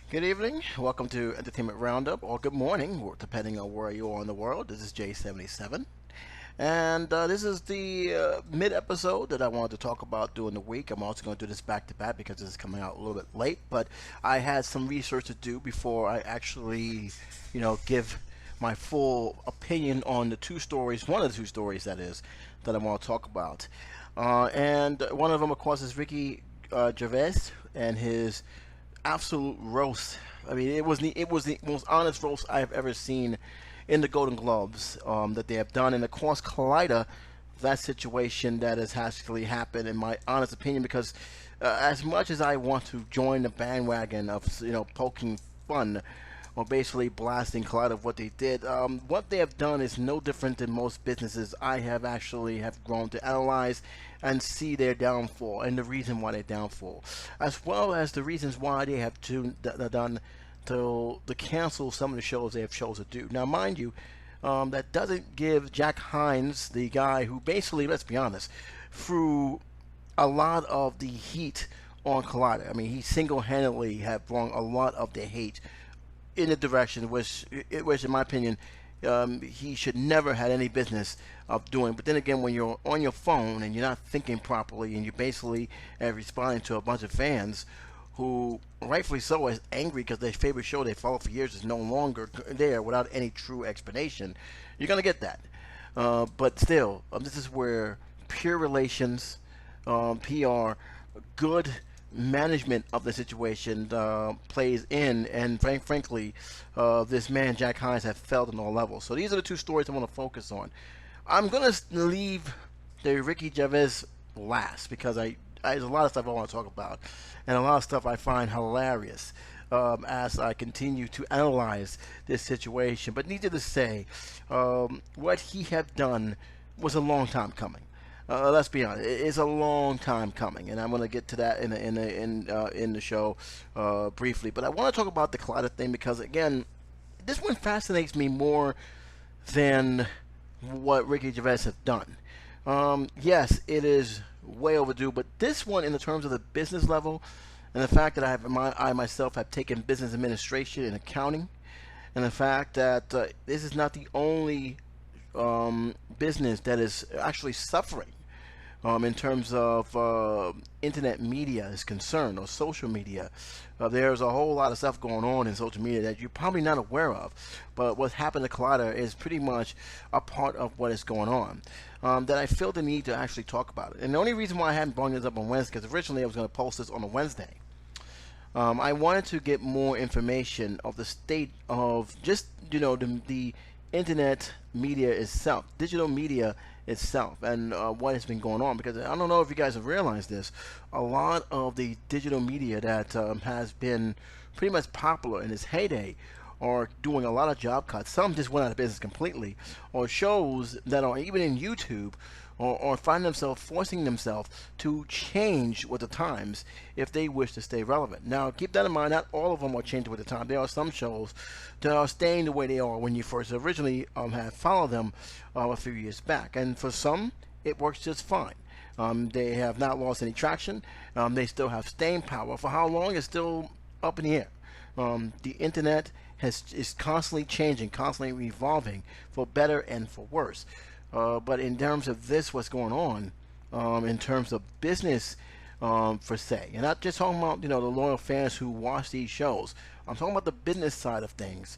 Good evening. Welcome to Entertainment Roundup, or good morning, depending on where you are in the world. This is J77. And this is the mid episode that I wanted to talk about during the week. I'm also going to do this back to back because this is coming out a little bit late. But I had some research to do before I actually, give my full opinion on the two stories, one of the two stories that is, that I want to talk about. And one of them, of course, is Ricky Gervais and his absolute roast. I mean, it was the most honest roast I have ever seen in the Golden Globes that they have done. And of course, Collider, that situation that has actually happened, in my honest opinion, because as much as I want to join the bandwagon of poking fun or basically blasting Collider of what they did, what they have done is no different than most businesses I have actually have grown to analyze and see their downfall and the reason why they're downfall, as well as the reasons why they have done to cancel some of the shows they have chosen to do. Now, mind you, that doesn't give Jack Hines, the guy who basically, let's be honest, threw a lot of the heat on Collider. I mean, he single-handedly have brought a lot of the hate in a direction which in my opinion, he should never had any business of doing. But then again, when you're on your phone and you're not thinking properly, and you're basically responding to a bunch of fans who, rightfully so, is angry because their favorite show they followed for years is no longer there without any true explanation, you're gonna get that. But still, this is where pure relations, PR, good management of the situation plays in, and frankly, this man Jack Hines has failed on all levels. So these are the two stories I want to focus on. I'm gonna leave the Ricky Gervais last because there's a lot of stuff I want to talk about, and a lot of stuff I find hilarious as I continue to analyze this situation. But needless to say, what he had done was a long time coming. Let's be honest; it's a long time coming, and I'm going to get to that in the show briefly. But I want to talk about the Collider thing because, again, this one fascinates me more than what Ricky Gervais has done. Yes, it is way overdue, but this one, in the terms of the business level, and the fact that I myself have taken business administration and accounting, and the fact that this is not the only business that is actually suffering in terms of internet media is concerned, or social media. There's a whole lot of stuff going on in social media that you're probably not aware of, but what's happened to Collider is pretty much a part of what is going on, that I feel the need to actually talk about it. And the only reason why I hadn't brought this up on Wednesday, because originally I was going to post this on a Wednesday, I wanted to get more information of the state of just the internet media itself, digital media itself, and what has been going on. Because I don't know if you guys have realized this, a lot of the digital media that has been pretty much popular in its heyday are doing a lot of job cuts. Some just went out of business completely, or shows that are even in YouTube or find themselves forcing themselves to change with the times if they wish to stay relevant. Now, keep that in mind, not all of them are changing with the time. There are some shows that are staying the way they are when you first originally had followed them a few years back. And for some, it works just fine. They have not lost any traction. They still have staying power. For how long is still up in the air. The internet is constantly changing, constantly evolving, for better and for worse. But in terms of this, what's going on, in terms of business, per se, and not just talking about the loyal fans who watch these shows. I'm talking about the business side of things.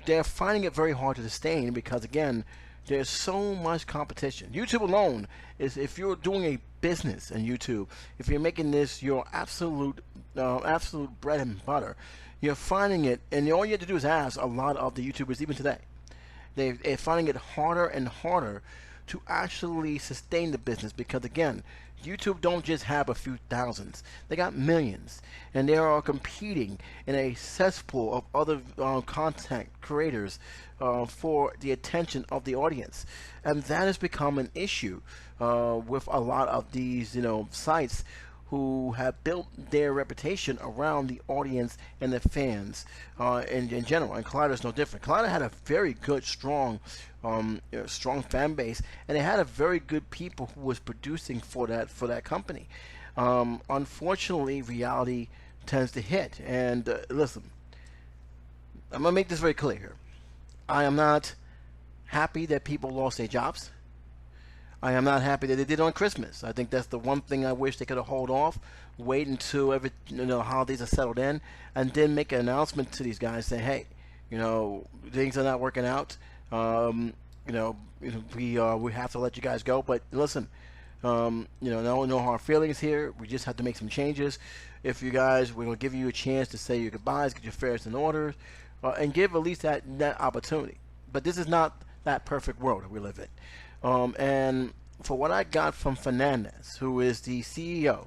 They're finding it very hard to sustain because, again, there's so much competition. YouTube alone is, if you're doing a business in YouTube, if you're making this your absolute bread and butter, you're finding it, and all you have to do is ask a lot of the YouTubers even today. They're finding it harder and harder to actually sustain the business because, again, YouTube don't just have a few thousands. They got millions, and they are competing in a cesspool of other content creators for the attention of the audience. And that has become an issue with a lot of these sites who have built their reputation around the audience and the fans in general. And Collider is no different. Collider had a very good, strong fan base, and they had a very good people who was producing for that company. Unfortunately, reality tends to hit. And listen, I'm gonna make this very clear here. I am not happy that people lost their jobs. I am not happy that they did on Christmas. I think that's the one thing I wish they could have hold off, wait until holidays are settled in, and then make an announcement to these guys saying, "Hey, things are not working out. We have to let you guys go. But listen, no hard feelings here. We just have to make some changes. If you guys, we're gonna give you a chance to say your goodbyes, get your affairs in order, and give at least that opportunity. But this is not that perfect world that we live in." And for what I got from Fernandez, who is the CEO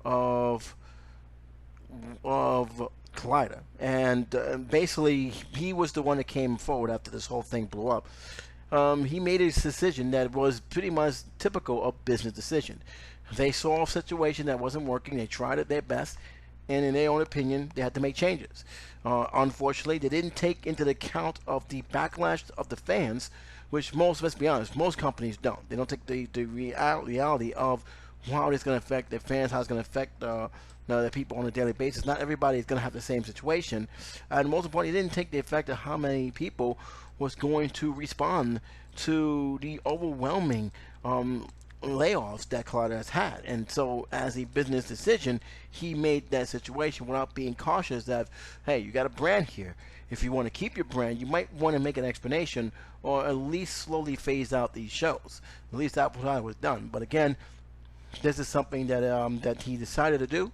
of Collider, and basically he was the one that came forward after this whole thing blew up. He made a decision that was pretty much typical of business decision. They saw a situation that wasn't working. They tried it their best, and in their own opinion, they had to make changes. Unfortunately, they didn't take into the account of the backlash of the fans, which let's be honest, most companies don't. They don't take the reality of how it's going to affect their fans, how it's going to affect the people on a daily basis. Not everybody is going to have the same situation, and most importantly, they didn't take the effect of how many people was going to respond to the overwhelming layoffs that Collider has had. And so as a business decision, he made that situation without being cautious that, hey, you got a brand here. If you want to keep your brand, you might want to make an explanation or at least slowly phase out these shows. At least that was done. But again, this is something that he decided to do.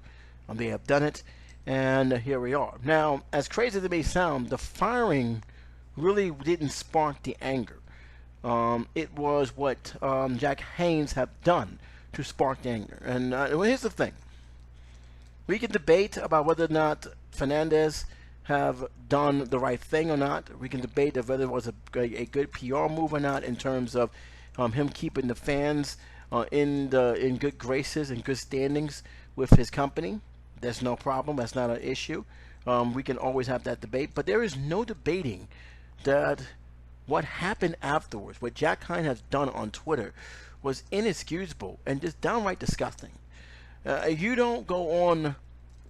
They have done it, and here we are. Now, as crazy as it may sound, the firing really didn't spark the anger. It was what Jack Haynes have done to spark the anger. And here's the thing. We can debate about whether or not Fernandez have done the right thing or not. We can debate whether it was a good PR move or not in terms of him keeping the fans in good graces and good standings with his company. There's no problem. That's not an issue. We can always have that debate. But there is no debating that what happened afterwards, what Jack Hine has done on Twitter, was inexcusable and just downright disgusting. You don't go on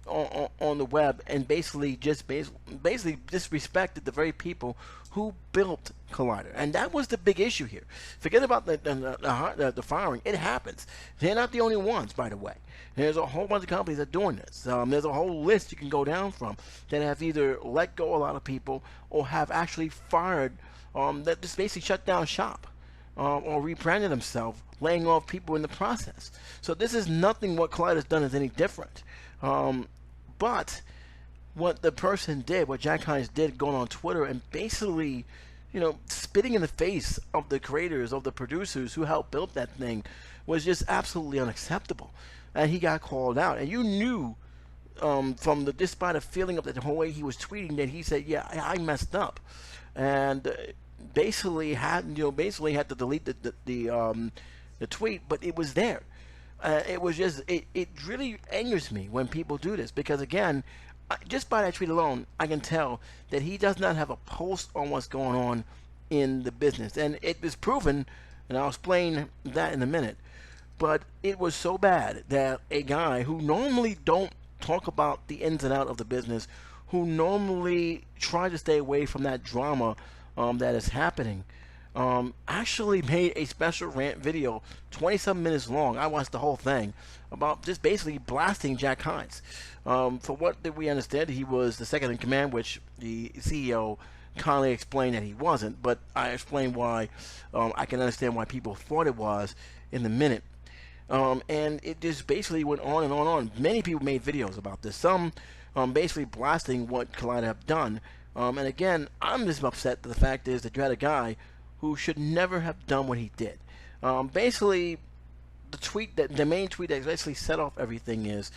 the web and basically disrespected the very people who built Collider, and that was the big issue here. Forget about the firing; it happens. They're not the only ones, by the way. There's a whole bunch of companies that are doing this. There's a whole list you can go down from that have either let go a lot of people or have actually fired. That just basically shut down shop or rebranded themselves, laying off people in the process. So this is nothing what Collider has done is any different. But what the person did, what Jack Hines did, going on Twitter and basically, spitting in the face of the creators, of the producers who helped build that thing, was just absolutely unacceptable. And he got called out. And you knew from just by the feeling of the whole way he was tweeting that he said, "Yeah, I messed up," and basically had to delete the tweet, but it was there. It was just it really angers me when people do this, because again, just by that tweet alone, I can tell that he does not have a pulse on what's going on in the business, and it is proven, and I'll explain that in a minute. But it was so bad that a guy who normally don't talk about the ins and outs of the business, who normally try to stay away from that drama that is happening, actually made a special rant video, 27 minutes long. I watched the whole thing, about just basically blasting Jack Hines. For what did we understand, he was the second in command, which the CEO kindly explained that he wasn't, but I explained why. I can understand why people thought it was in a minute. And it just basically went on and on and on. Many people made videos about this, some basically blasting what Collider have done. And again, I'm just upset that the fact is that you had a guy who should never have done what he did. Basically, the main tweet that basically set off everything is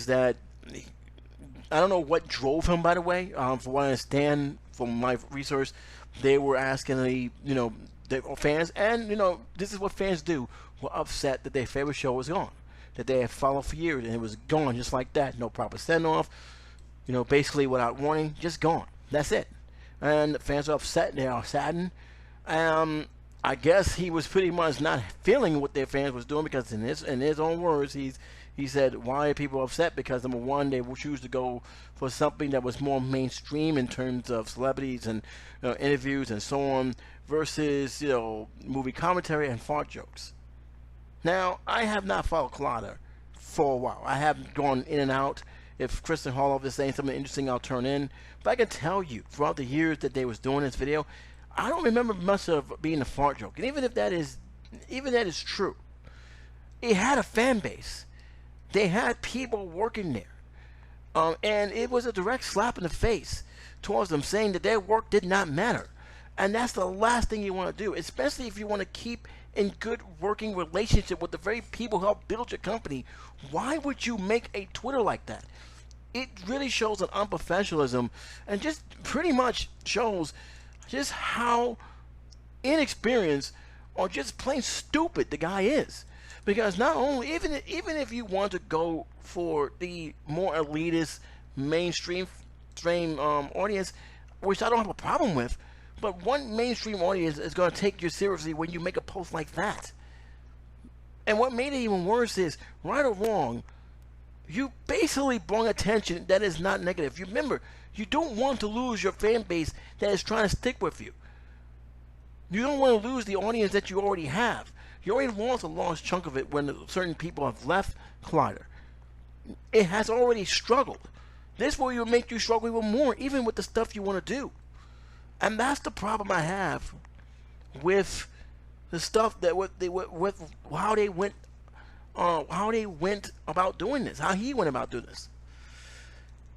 that I don't know what drove him. By the way, for what I understand from my research, they were asking the fans, and this is what fans do. Were upset that their favorite show was gone, that they had followed for years, and it was gone just like that. No proper send off. Basically without warning, just gone. That's it. And the fans are upset. They are saddened. I guess he was pretty much not feeling what their fans was doing, because in his own words, he He said, why are people upset? Because number one, they will choose to go for something that was more mainstream in terms of celebrities and interviews and so on, versus movie commentary and fart jokes. Now, I have not followed Collider for a while. I have gone in and out. If Kristen Harloff is saying something interesting, I'll turn in. But I can tell you, throughout the years that they was doing this video, I don't remember much of being a fart joke. And even that is true, it had a fan base. They had people working there. And it was a direct slap in the face towards them, saying that their work did not matter. And that's the last thing you want to do, especially if you want to keep in good working relationship with the very people who help build your company. Why would you make a Twitter like that? It really shows an unprofessionalism, and just pretty much shows just how inexperienced or just plain stupid the guy is. Because not only, even if you want to go for the more elitist mainstream audience, which I don't have a problem with, but one mainstream audience is going to take you seriously when you make a post like that. And what made it even worse is, right or wrong, you basically brought attention that is not negative. You remember, you don't want to lose your fan base that is trying to stick with you. You don't want to lose the audience that you already have. You already lost a large chunk of it when certain people have left Collider. It has already struggled. This will make you struggle even more, even with the stuff you want to do. And that's the problem I have with the stuff that with how they went about doing this, how he went about doing this.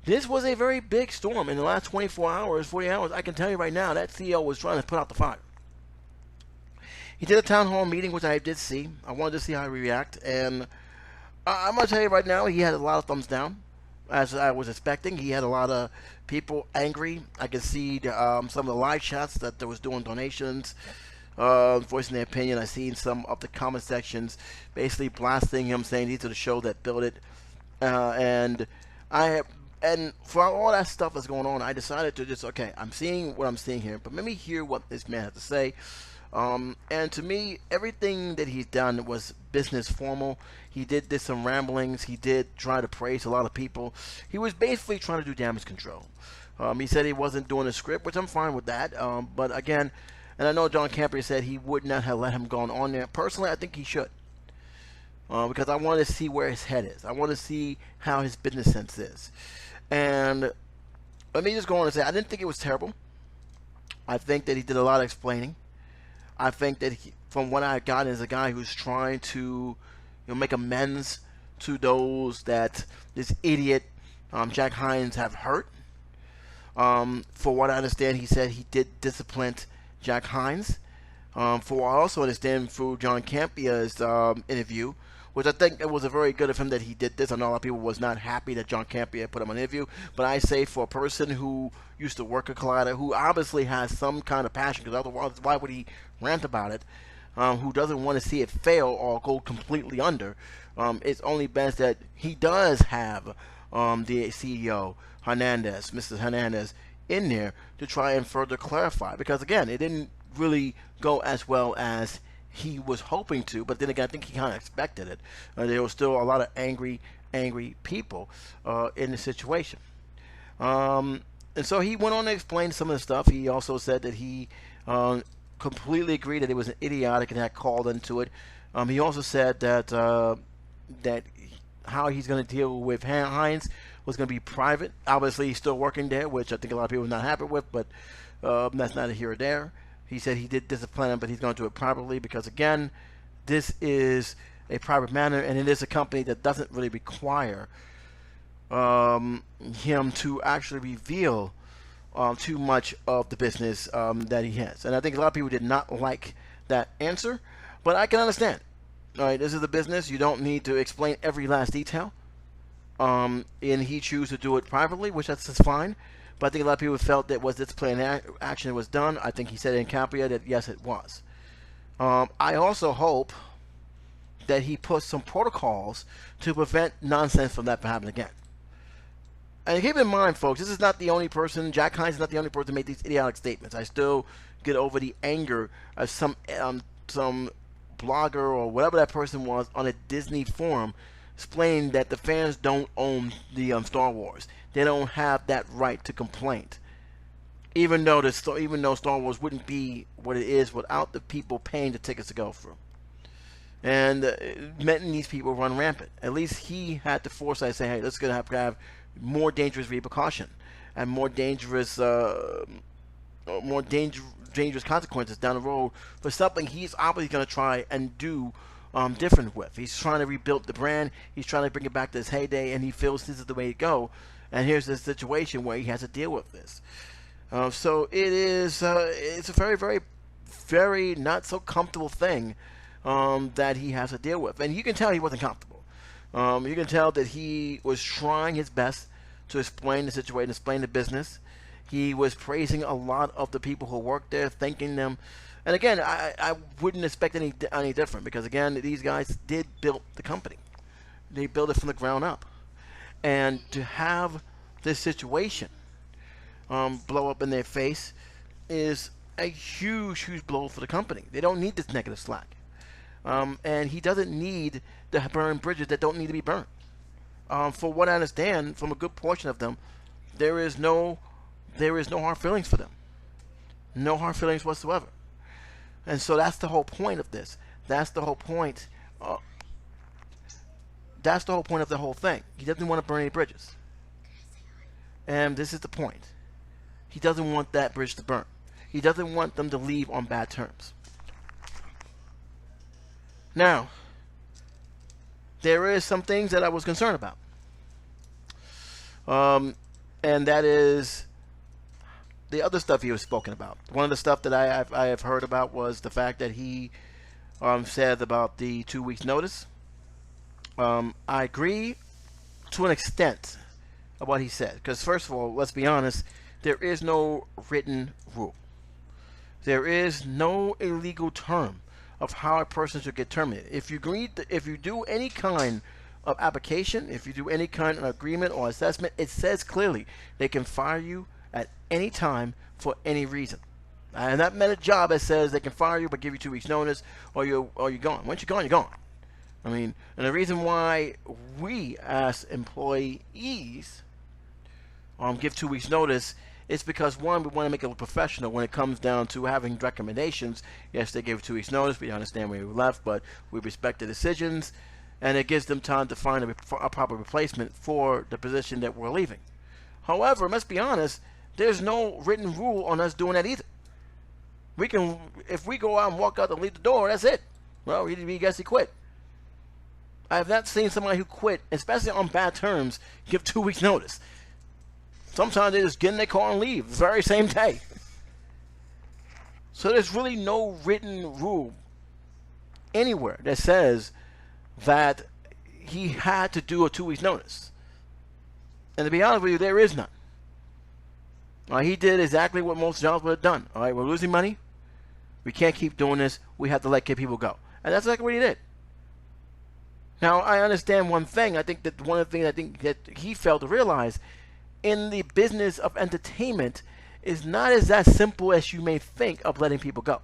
This was a very big storm in the last 24 hours, 40 hours. I can tell you right now, that CEO was trying to put out the fire. He did a town hall meeting, which I did see. I wanted to see how he react, and I'm gonna tell you right now, he had a lot of thumbs down, as I was expecting. He had a lot of people angry. I could see some of the live chats that there was doing donations, voicing their opinion. I seen some of the comment sections basically blasting him, saying these are the show that built it, and for all that stuff that's going on, I decided to just, okay, I'm seeing what I'm seeing here, but let me hear what this man has to say. And to me, everything that he's done was business formal. He did some ramblings. He did try to praise a lot of people. He was basically trying to do damage control. He said he wasn't doing a script, which I'm fine with that. But again, and I know John Campea said he would not have let him go on there. Personally, I think he should. Because I want to see where his head is. I want to see how his business sense is. And let me just go on and say, I didn't think it was terrible. I think that he did a lot of explaining. I think that from what I got, is a guy who's trying to make amends to those that this idiot Jack Hines have hurt. For what I understand, he said he did discipline Jack Hines. For what I also understand through John Campea's interview, which I think it was a very good of him that he did this. I know a lot of people was not happy that John Campea put him on an interview, but I say for a person who used to work at Collider, who obviously has some kind of passion, because otherwise why would he rant about it, who doesn't want to see it fail or go completely under, it's only best that he does have the CEO, Mrs. Hernandez, in there to try and further clarify, because again, it didn't really go as well as he was hoping to, but then again, I think he kind of expected it. There was still a lot of angry people in the situation. And so he went on to explain some of the stuff. He also said that he completely agreed that it was an idiotic and had called into it. He also said that that how he's going to deal with Hines was going to be private. Obviously, he's still working there, which I think a lot of people are not happy with, but that's neither here or there. He said he did discipline him, but he's going to do it privately because, again, this is a private matter, and it is a company that doesn't really require him to actually reveal too much of the business that he has. And I think a lot of people did not like that answer, but I can understand. All right, this is a business. You don't need to explain every last detail. And he chose to do it privately, which that's fine. But I think a lot of people felt that was this plan action was done. I think he said in Campea that yes, it was. I also hope that he puts some protocols to prevent nonsense from that from happening again. And keep in mind, folks, this is not the only person. Jack Hines is not the only person to make these idiotic statements. I still get over the anger of some blogger or whatever that person was on a Disney forum explaining that the fans don't own the Star Wars. They don't have that right to complain. Even though Star Wars wouldn't be what it is without the people paying the tickets to go through. And many of these people run rampant. At least he had the foresight to say, hey, let's gonna have to have more dangerous repercussion and more dangerous dangerous consequences down the road for something he's obviously going to try and do different with. He's trying to rebuild the brand. He's trying to bring it back to his heyday, and he feels this is the way to go. And here's this situation where he has to deal with this. So it's a very, very, very not so comfortable thing that he has to deal with. And you can tell he wasn't comfortable. You can tell that he was trying his best to explain the situation, explain the business. He was praising a lot of the people who worked there, thanking them. And again, I wouldn't expect any different because, again, these guys did build the company. They built it from the ground up. And to have this situation blow up in their face is a huge, huge blow for the company. They don't need this negative slack. And he doesn't need to burn bridges that don't need to be burned. For what I understand, from a good portion of them, there is no hard feelings for them. No hard feelings whatsoever. And so that's the whole point of this. That's the whole point. That's the whole point of the whole thing. He doesn't want to burn any bridges. And this is the point. He doesn't want that bridge to burn. He doesn't want them to leave on bad terms. Now, there is some things that I was concerned about. And that is the other stuff he was spoken about. One of the stuff that I have heard about was the fact that he said about the 2 weeks notice. I agree to an extent of what he said. Because first of all, let's be honest, there is no written rule. There is no illegal term of how a person should get terminated. If you do any kind of application, if you do any kind of agreement or assessment, it says clearly they can fire you at any time for any reason. And that meant a job that says they can fire you but give you 2 weeks notice or you're gone. Once you're gone, you're gone. I mean, and the reason why we as employees give 2 weeks notice is because, one, we want to make it look professional when it comes down to having recommendations. Yes, they gave 2 weeks notice. We understand where we left, but we respect the decisions, and it gives them time to find a proper replacement for the position that we're leaving. However, let's be honest, there's no written rule on us doing that either. We can, if we go out and walk out and leave the door, that's it. Well, he guess he quit. I have not seen somebody who quit, especially on bad terms, give 2 weeks notice. Sometimes they just get in their car and leave the very same day. So there's really no written rule anywhere that says that he had to do a 2 weeks notice. And to be honest with you, there is none. He did exactly what most jobs would have done. All right, we're losing money. We can't keep doing this. We have to let people go. And that's exactly what he did. Now, I understand one thing. I think that one of the things I think that he failed to realize in the business of entertainment is not as that simple as you may think of letting people go.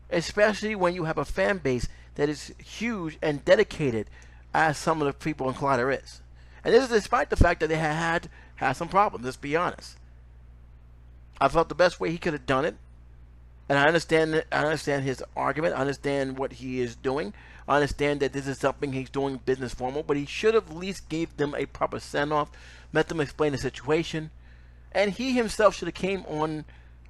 Especially when you have a fan base that is huge and dedicated as some of the people in Collider is. And this is despite the fact that they had some problems, let's be honest. I felt the best way he could have done it. And I understand his argument. I understand what he is doing. I understand that this is something he's doing business formal, but he should have at least gave them a proper send-off, let them explain the situation, and he himself should have came on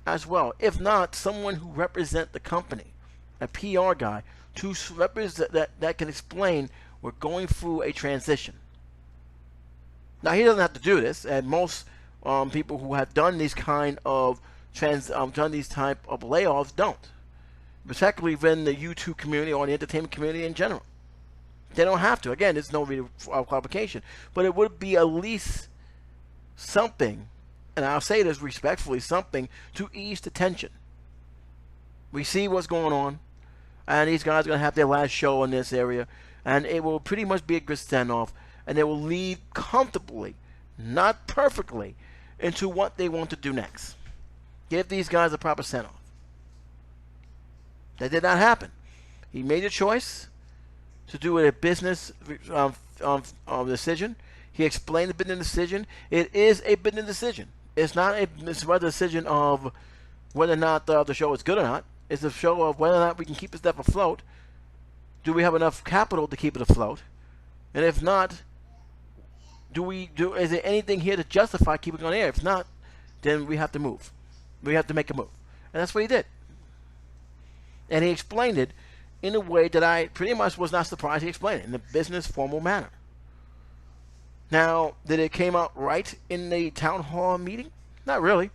as well. If not, someone who represent the company, a PR guy, to represent that can explain we're going through a transition. Now he doesn't have to do this, and most people who have done these kind of type of layoffs don't. Particularly within the YouTube community or the entertainment community in general. They don't have to. Again, there's no real qualification. But it would be at least something, and I'll say this respectfully, something to ease the tension. We see what's going on, and these guys are going to have their last show in this area, and it will pretty much be a good standoff, and they will lead comfortably, not perfectly, into what they want to do next. Give these guys a proper send-off. That did not happen. He made a choice to do a business decision. He explained the business decision. It is a business decision. It's not a decision of whether or not the show is good or not. It's a show of whether or not we can keep the stuff afloat. Do we have enough capital to keep it afloat? And if not, is there anything here to justify keeping it on air? If not, then we have to move. We have to make a move. And that's what he did. And he explained it in a way that I pretty much was not surprised he explained it, in a business formal manner. Now, did it came out right in the town hall meeting? Not really.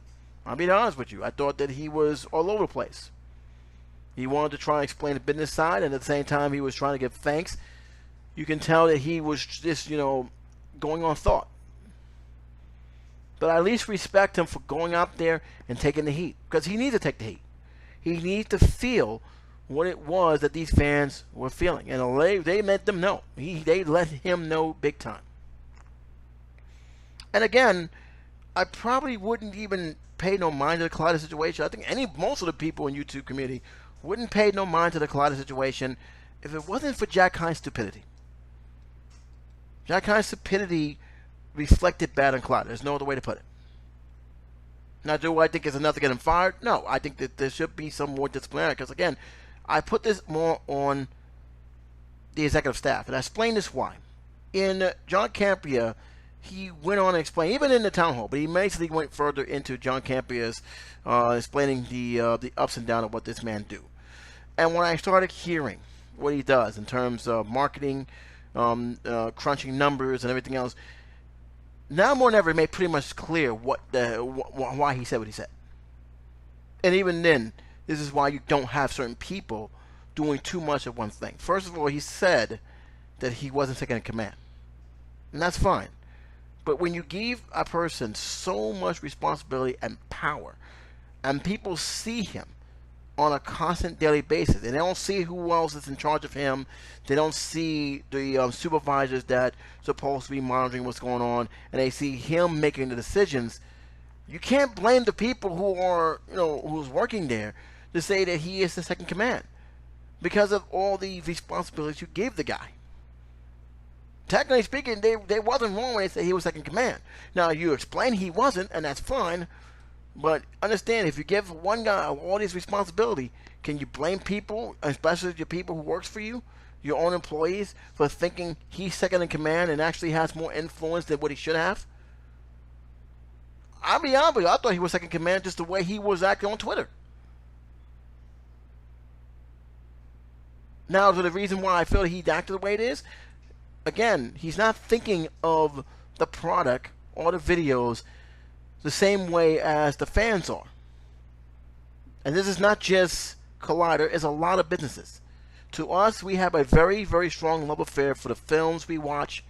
I'll be honest with you. I thought that he was all over the place. He wanted to try and explain the business side, and at the same time he was trying to give thanks. You can tell that he was just, going on thought. But I at least respect him for going out there and taking the heat, because he needs to take the heat. He needs to feel what it was that these fans were feeling, and they let them know. They let him know big time. And again, I probably wouldn't even pay no mind to the Collider situation. I think most of the people in YouTube community wouldn't pay no mind to the Collider situation if it wasn't for Jack Hines' stupidity. Jack Hines' stupidity reflected bad on Collider. There's no other way to put it. Now, do I think it's enough to get him fired? No, I think that there should be some more disciplinary, because again, I put this more on the executive staff, and I explain this why. In John Campea, he went on and explained, even in the town hall, but he basically went further into John Campea's explaining the ups and downs of what this man do. And when I started hearing what he does in terms of marketing, crunching numbers and everything else, now more than ever, it made pretty much clear why he said what he said. And even then, this is why you don't have certain people doing too much of one thing. First of all, he said that he wasn't second in command. And that's fine. But when you give a person so much responsibility and power, and people see him on a constant daily basis, and they don't see who else is in charge of him, they don't see the supervisors that supposed to be monitoring what's going on, and they see him making the decisions, you can't blame the people who are, who's working there to say that he is the second command, because of all the responsibilities you gave the guy. Technically speaking, they wasn't wrong when they said he was second command. Now, you explain he wasn't, and that's fine. But understand, if you give one guy all this responsibility, can you blame people, especially the people who works for you, your own employees, for thinking he's second in command and actually has more influence than what he should have? I'll be honest with you, I thought he was second in command just the way he was acting on Twitter. Now, to the reason why I feel he acted the way it is, again, he's not thinking of the product or the videos the same way as the fans are. And this is not just Collider, it's a lot of businesses. To us, we have a very, very strong love affair for the films we watch,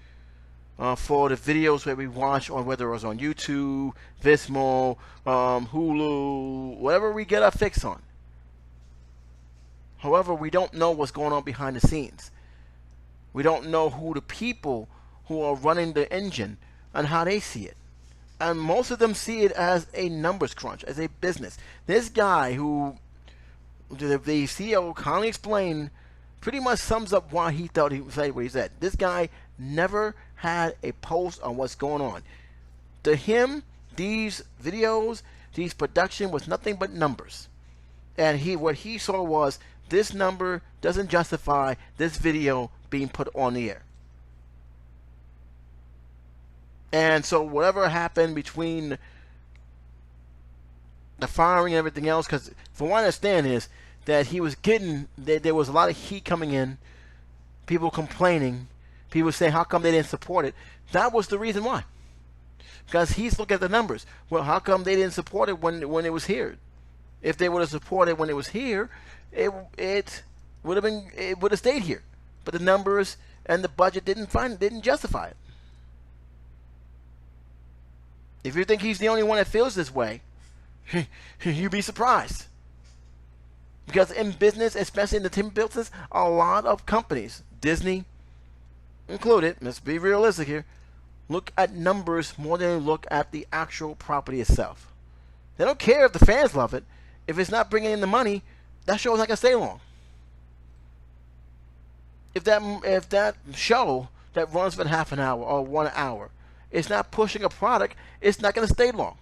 for the videos that we watch, or whether it was on YouTube, Vismo, Hulu, whatever we get our fix on. However, we don't know what's going on behind the scenes. We don't know who the people who are running the engine and how they see it. And most of them see it as a numbers crunch, as a business. This guy who the CEO kindly explained pretty much sums up why he thought he would say what he said. This guy never had a post on what's going on. To him, these videos, these production was nothing but numbers. And what he saw was, this number doesn't justify this video being put on the air. And so whatever happened between the firing and everything else, because from what I understand is that he was getting, there was a lot of heat coming in, people complaining, people saying how come they didn't support it. That was the reason why. Because he's looking at the numbers. Well, how come they didn't support it when it was here? If they would have supported when it was here, it would have stayed here. But the numbers and the budget didn't justify it. If you think he's the only one that feels this way, you'd be surprised. Because in business, especially in the entertainment business, a lot of companies, Disney included, let's be realistic here, look at numbers more than they look at the actual property itself. They don't care if the fans love it. If it's not bringing in the money, that show's not going to stay long. If that show that runs for half an hour or 1 hour, it's not pushing a product, it's not going to stay long.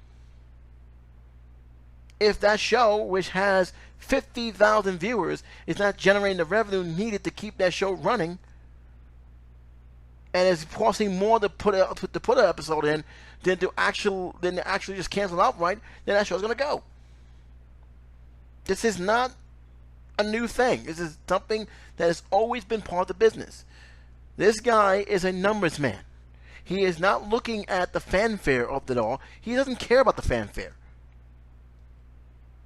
If that show, which has 50,000 viewers, is not generating the revenue needed to keep that show running, and it's costing more to put an episode in than to actually just cancel outright, then that show's going to go. This is not a new thing. This is something that has always been part of the business. This guy is a numbers man. He is not looking at the fanfare of it all. He doesn't care about the fanfare.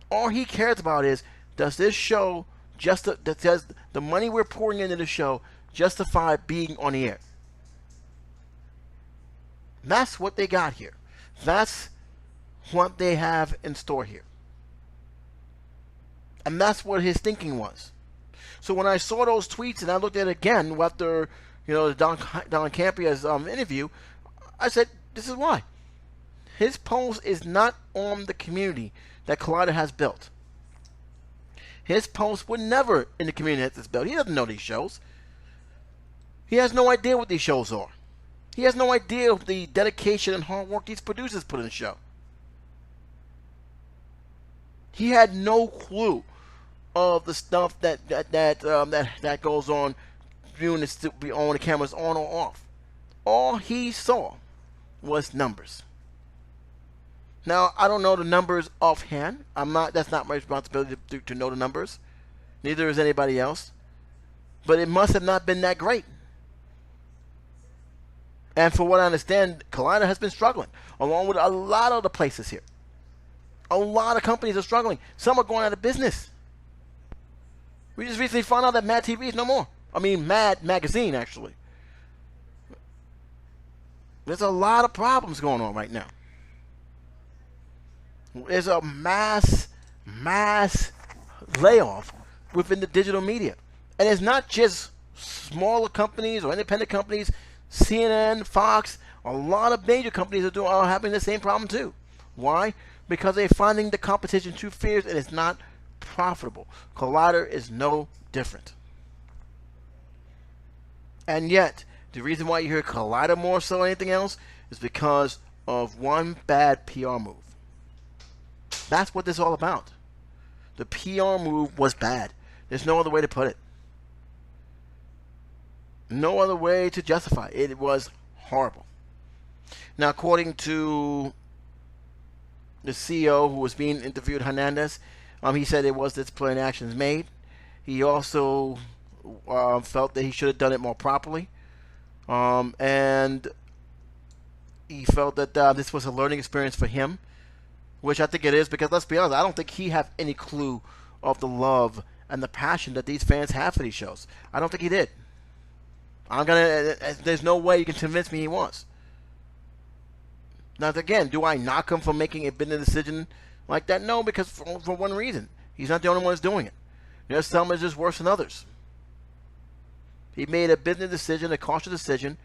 All he cares about is, does this show does the money we're pouring into the show justify being on the air? That's what they got here. That's what they have in store here. And that's what his thinking was. So when I saw those tweets and I looked at it again after, the Don Campia's interview, I said, this is why. His pulse is not on the community that Collider has built. His pulse would never in the community that's built. He doesn't know these shows. He has no idea what these shows are. He has no idea of the dedication and hard work these producers put in the show. He had no clue of the stuff that goes on, viewing on the cameras on or off. All he saw was numbers. Now, I don't know the numbers offhand. That's not my responsibility to know the numbers. Neither is anybody else. But it must have not been that great. And for what I understand, Collider has been struggling, along with a lot of other places here. A lot of companies are struggling. Some are going out of business. We just recently found out that Mad TV is no more. I mean, Mad Magazine, actually. There's a lot of problems going on right now. There's a mass layoff within the digital media. And it's not just smaller companies or independent companies. CNN, Fox, a lot of major companies are having the same problem too. Why? Because they're finding the competition too fierce and it's not profitable. Collider is no different. And yet, the reason why you hear Collider more so than anything else is because of one bad PR move. That's what this is all about. The PR move was bad. There's no other way to put it. No other way to justify it. It was horrible. Now, according to the CEO who was being interviewed, Hernandez, he said it was disciplinary actions made. He also felt that he should have done it more properly. And he felt that this was a learning experience for him, which I think it is, because let's be honest, I don't think he had any clue of the love and the passion that these fans have for these shows. I don't think he did. There's no way you can convince me he was. Now, again, do I knock him for making a business decision like that? No, because for one reason. He's not the only one that's doing it. There's some that's just worse than others. He made a business decision, a cautious decision,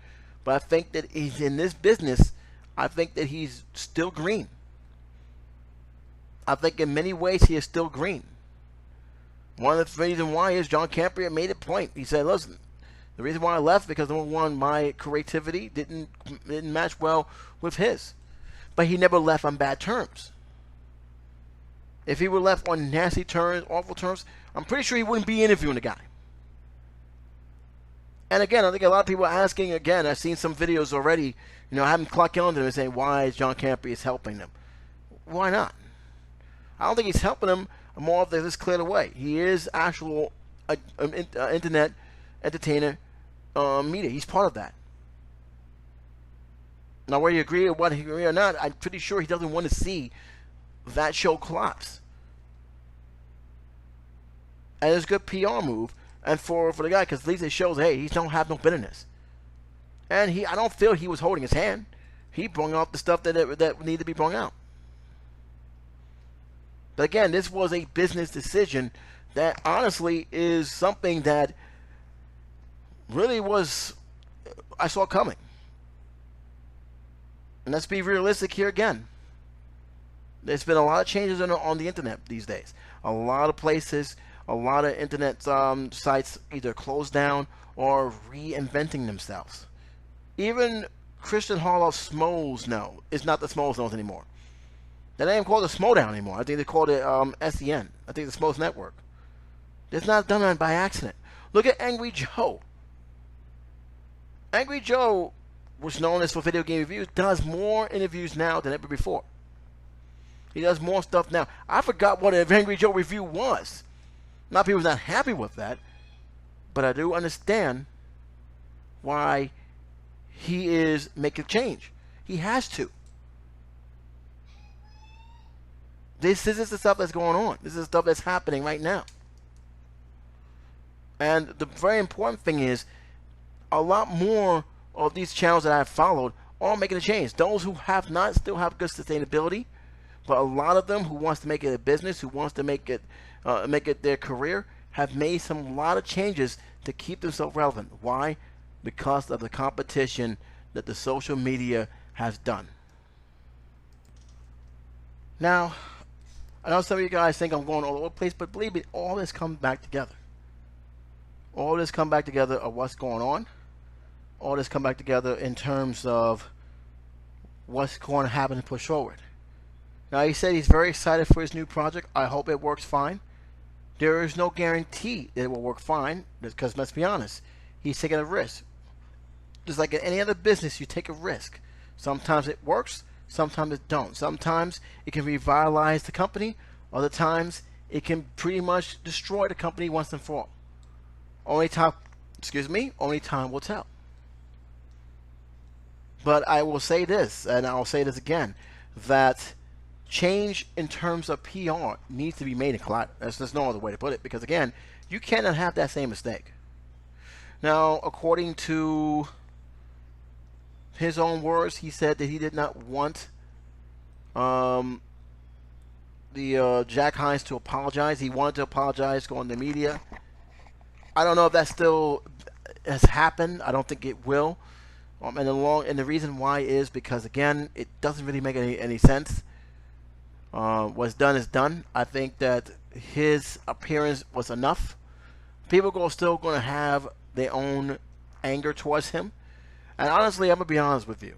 but I think that he's in this business, I think that he's still green. I think in many ways he is still green. One of the reasons why is John Campia made a point. He said, listen, the reason why I left because number one, my creativity didn't match well with his. But he never left on bad terms. If he were left on nasty terms, awful terms, I'm pretty sure he wouldn't be interviewing the guy. And again, I think a lot of people are asking, again, I've seen some videos already, having clock on them and saying, why is John Campia helping them? Why not? I don't think he's helping them more of this cleared away. He is actual internet entertainer media. He's part of that. Now, whether you agree or not, I'm pretty sure he doesn't want to see that show collapse. And it's a good PR move, and for the guy, because at least it shows, hey, he don't have no bitterness. And I don't feel he was holding his hand. He brought out the stuff that needed to be brought out. But again, this was a business decision that honestly is something that really I saw coming. And let's be realistic here again. There's been a lot of changes on the internet these days. A lot of places, a lot of internet sites either closed down or reinventing themselves. Even Christian Harloff's Smoes now is not the Smoes Knows anymore. They ain't called the Smowdown anymore. I think they called it SEN. I think the Smoes Network. It's not done that by accident. Look at Angry Joe. Angry Joe, which is known as for video game reviews, does more interviews now than ever before. He does more stuff now. I forgot what an Angry Joe review was. A lot of people's not happy with that, but I do understand why he is making change. He has to. This is the stuff that's going on. This is the stuff that's happening right now. And the very important thing is, a lot more of these channels that I've followed are making a change. Those who have not still have good sustainability, but a lot of them who wants to make it a business, who wants to make it their career, have made a lot of changes to keep themselves relevant. Why? Because of the competition that the social media has done. Now, I know some of you guys think I'm going all over the place, but believe me, all this comes back together. All this come back together of what's going on. All this come back together in terms of what's going to happen and push forward. Now, he said he's very excited for his new project. I hope it works fine. There is no guarantee that it will work fine, because let's be honest, he's taking a risk. Just like in any other business, you take a risk. Sometimes it works, sometimes it don't. Sometimes it can revitalize the company. Other times it can pretty much destroy the company once and for all. Only time will tell. But I will say this, and I'll say this again, that change in terms of PR needs to be made in Collider. There's no other way to put it, because again, you cannot have that same mistake. Now, according to his own words, he said that he did not want Jack Hines to apologize. He wanted to apologize going to the media. I don't know if that still has happened. I don't think it will. And the reason why is because, again, it doesn't really make any sense. What's done is done. I think that his appearance was enough. People are still going to have their own anger towards him. And honestly, I'm going to be honest with you.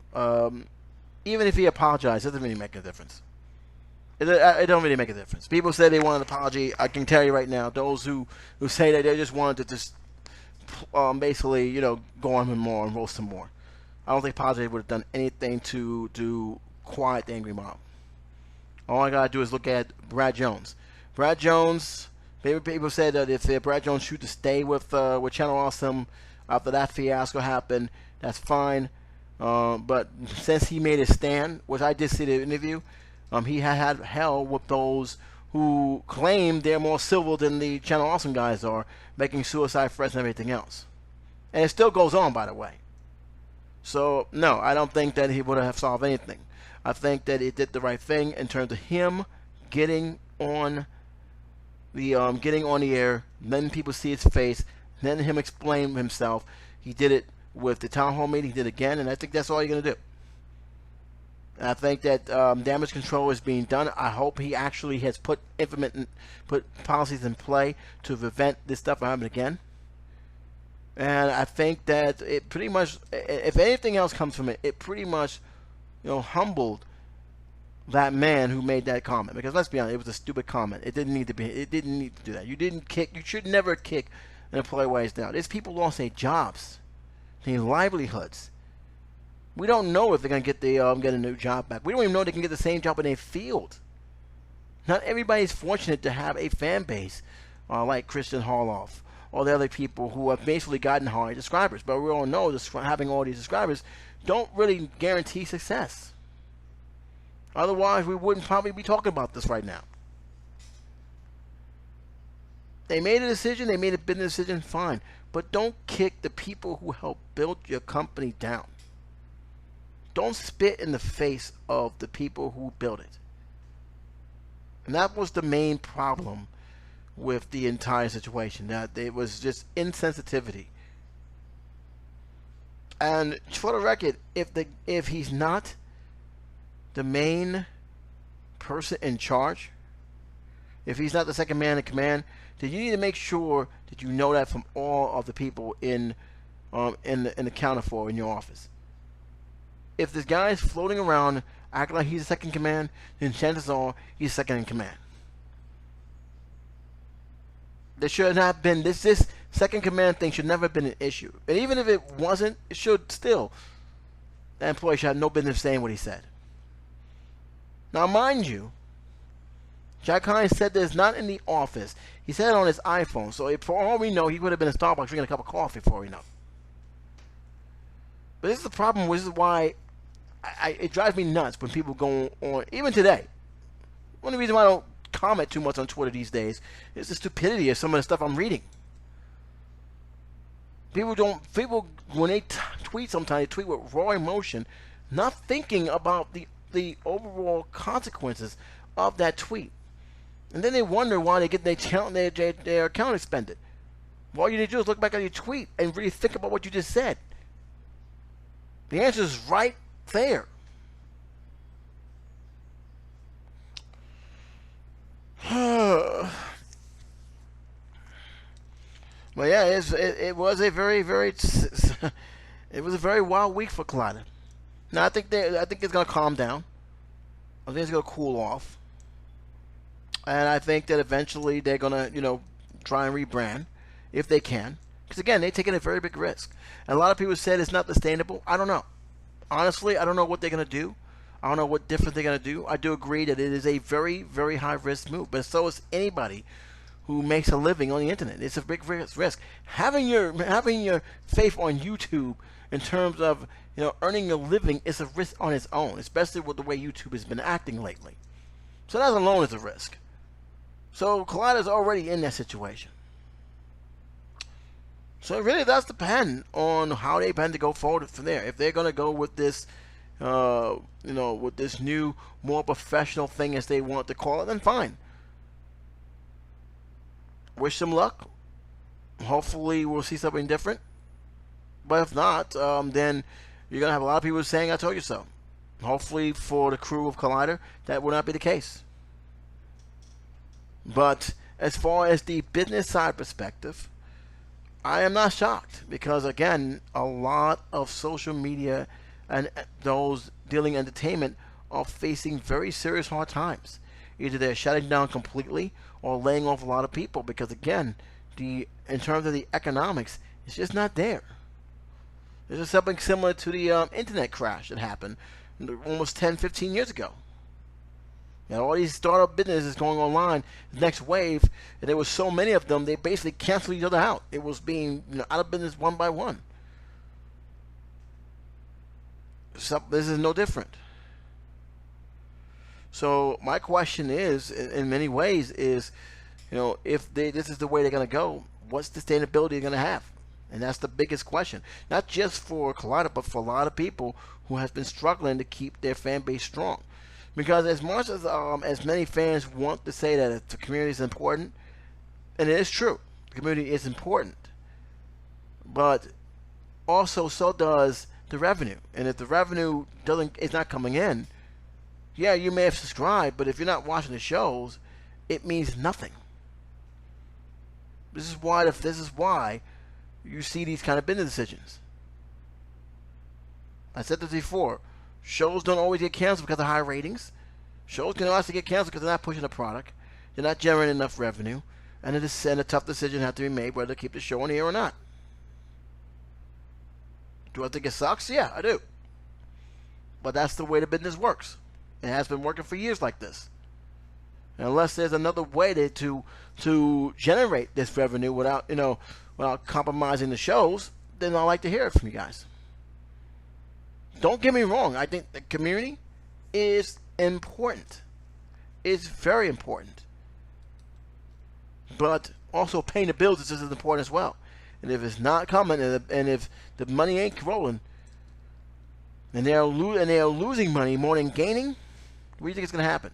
Even if he apologized, it doesn't really make a difference. It don't really make a difference. People say they want an apology. I can tell you right now, those who say that they just wanted to just basically, go on him more and roast him more. I don't think Padre would have done anything to quiet the angry mob. All I gotta do is look at Brad Jones. Brad Jones. People said that if Brad Jones should to stay with Channel Awesome after that fiasco happened, that's fine. But since he made a stand, which I did see the interview, he had hell with those who claim they're more civil than the Channel Awesome guys are, making suicide threats and everything else. And it still goes on, by the way. So, no, I don't think that he would have solved anything. I think that he did the right thing in terms of him getting on the air, letting people see his face, letting him explain himself. He did it with the town hall meeting. He did it again, and I think that's all you're going to do. And I think that damage control is being done. I hope he actually has put policies in play to prevent this stuff from happening again. And I think that it pretty much, if anything else comes from it, it pretty much, humbled that man who made that comment. Because let's be honest, it was a stupid comment. It didn't need to do that. You should never kick an employee while he's down. These people lost their jobs, their livelihoods. We don't know if they're gonna get a new job back. We don't even know if they can get the same job in their field. Not everybody's fortunate to have a fan base like Christian Harloff or the other people who have basically gotten high subscribers. But we all know that having all these subscribers don't really guarantee success. Otherwise, we wouldn't probably be talking about this right now. They made a decision. They made a business decision. Fine. But don't kick the people who helped build your company down. Don't spit in the face of the people who built it. And that was the main problem with the entire situation. That it was just insensitivity. And for the record, if he's not the main person in charge, if he's not the second man in command, then you need to make sure that you know that from all of the people in the counter for in your office. if this guy is floating around acting like he's second in command, then chances are he's second in command. There should not have been this second command thing should never have been an issue. And even if it wasn't, it should still. That employee should have no business saying what he said. Now, mind you, Jack Hines said this not in the office. He said it on his iPhone. So for all we know, he would have been in Starbucks drinking a cup of coffee for all we know. But this is the problem. This is why it drives me nuts when people go on, even today. One of the reasons why I don't comment too much on Twitter these days is the stupidity of some of the stuff I'm reading. People when they tweet sometimes, they tweet with raw emotion, not thinking about the overall consequences of that tweet. And then they wonder why they get their account suspended. Well, all you need to do is look back at your tweet and really think about what you just said. The answer is right there. But yeah, it was a very it was a very wild week for Collider. Now I think it's gonna calm down. I think it's gonna cool off, and I think that eventually they're gonna try and rebrand if they can. Because again, they're taking a very big risk, and a lot of people said it's not sustainable. I don't know. Honestly, I don't know what they're gonna do. I don't know what different they're gonna do. I do agree that it is a very high risk move, but so is anybody who makes a living on the internet. It's a big risk. Having your faith on YouTube in terms of earning a living is a risk on its own, especially with the way YouTube has been acting lately. So that alone is a risk. So Collider's already in that situation. So it really does depend on how they plan to go forward from there. If they're going to go with this, with this new, more professional thing as they want to call it, then fine. Wish them luck. Hopefully we'll see something different. But if not, then you're going to have a lot of people saying, I told you so. Hopefully for the crew of Collider, that will not be the case. But as far as the business side perspective, I am not shocked. Because again, a lot of social media and those dealing in entertainment are facing very serious hard times. Either they're shutting down completely or laying off a lot of people because, again, in terms of the economics, it's just not there. This is something similar to the internet crash that happened almost 10, 15 years ago. All these startup businesses going online, the next wave, and there were so many of them, they basically canceled each other out. It was being out of business one by one. So this is no different. So my question is, in many ways, is, if this is the way they're going to go, what sustainability they're going to have? And that's the biggest question. Not just for Collider, but for a lot of people who have been struggling to keep their fan base strong. Because as much as many fans want to say that the community is important, and it is true, the community is important, but also so does the revenue. And if the revenue is not coming in, yeah, you may have subscribed, but if you're not watching the shows, it means nothing. This is why you see these kind of business decisions. I said this before. Shows don't always get canceled because of high ratings. Shows can also get canceled because they're not pushing the product. They're not generating enough revenue. And a tough decision has to be made whether to keep the show on the air or not. Do I think it sucks? Yeah, I do. But that's the way the business works. It has been working for years like this. And unless there's another way to generate this revenue without compromising the shows, then I'd like to hear it from you guys. Don't get me wrong. I think the community is important. It's very important. But also paying the bills is just as important as well. And if it's not coming, and if the money ain't rolling, and they're losing money more than gaining, what do you think is going to happen?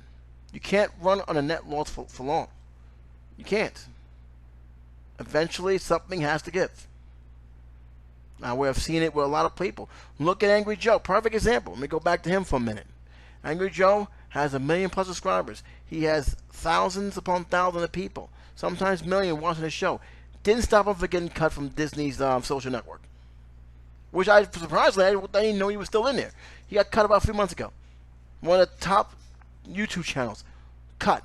You can't run on a net loss for long. You can't. Eventually, something has to give. Now, we have seen it with a lot of people. Look at Angry Joe. Perfect example. Let me go back to him for a minute. Angry Joe has 1 million plus subscribers. He has thousands upon thousands of people, sometimes millions watching his show. Didn't stop him from getting cut from Disney's social network. which I surprisingly I didn't know he was still in there. He got cut about a few months ago. One of the top YouTube channels, cut.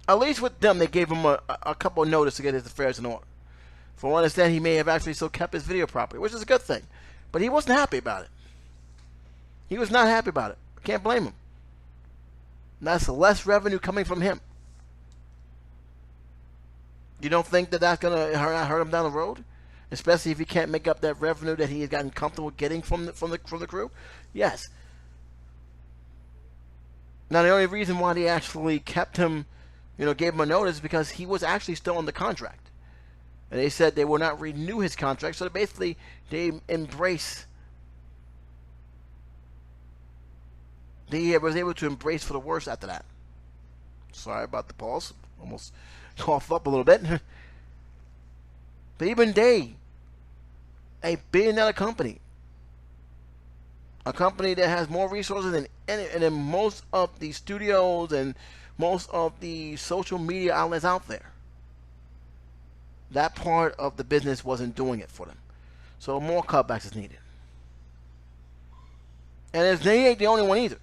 At least with them, they gave him a couple of notice to get his affairs in order. For what I understand, he may have actually still kept his video property, which is a good thing. But he wasn't happy about it. He was not happy about it. Can't blame him. That's less revenue coming from him. You don't think that that's going to hurt him down the road? Especially if he can't make up that revenue that he has gotten comfortable getting from the crew? Yes. Now, the only reason why they actually kept him, gave him a notice is because he was actually still under contract. And they said they will not renew his contract. So basically, they embrace. They was able to embrace for the worst after that. Sorry about the pause. Almost coughed up a little bit. But even they, a billion-dollar company, a company that has more resources than most of the studios and most of the social media outlets out there, that part of the business wasn't doing it for them. So more cutbacks is needed. And they ain't the only one either.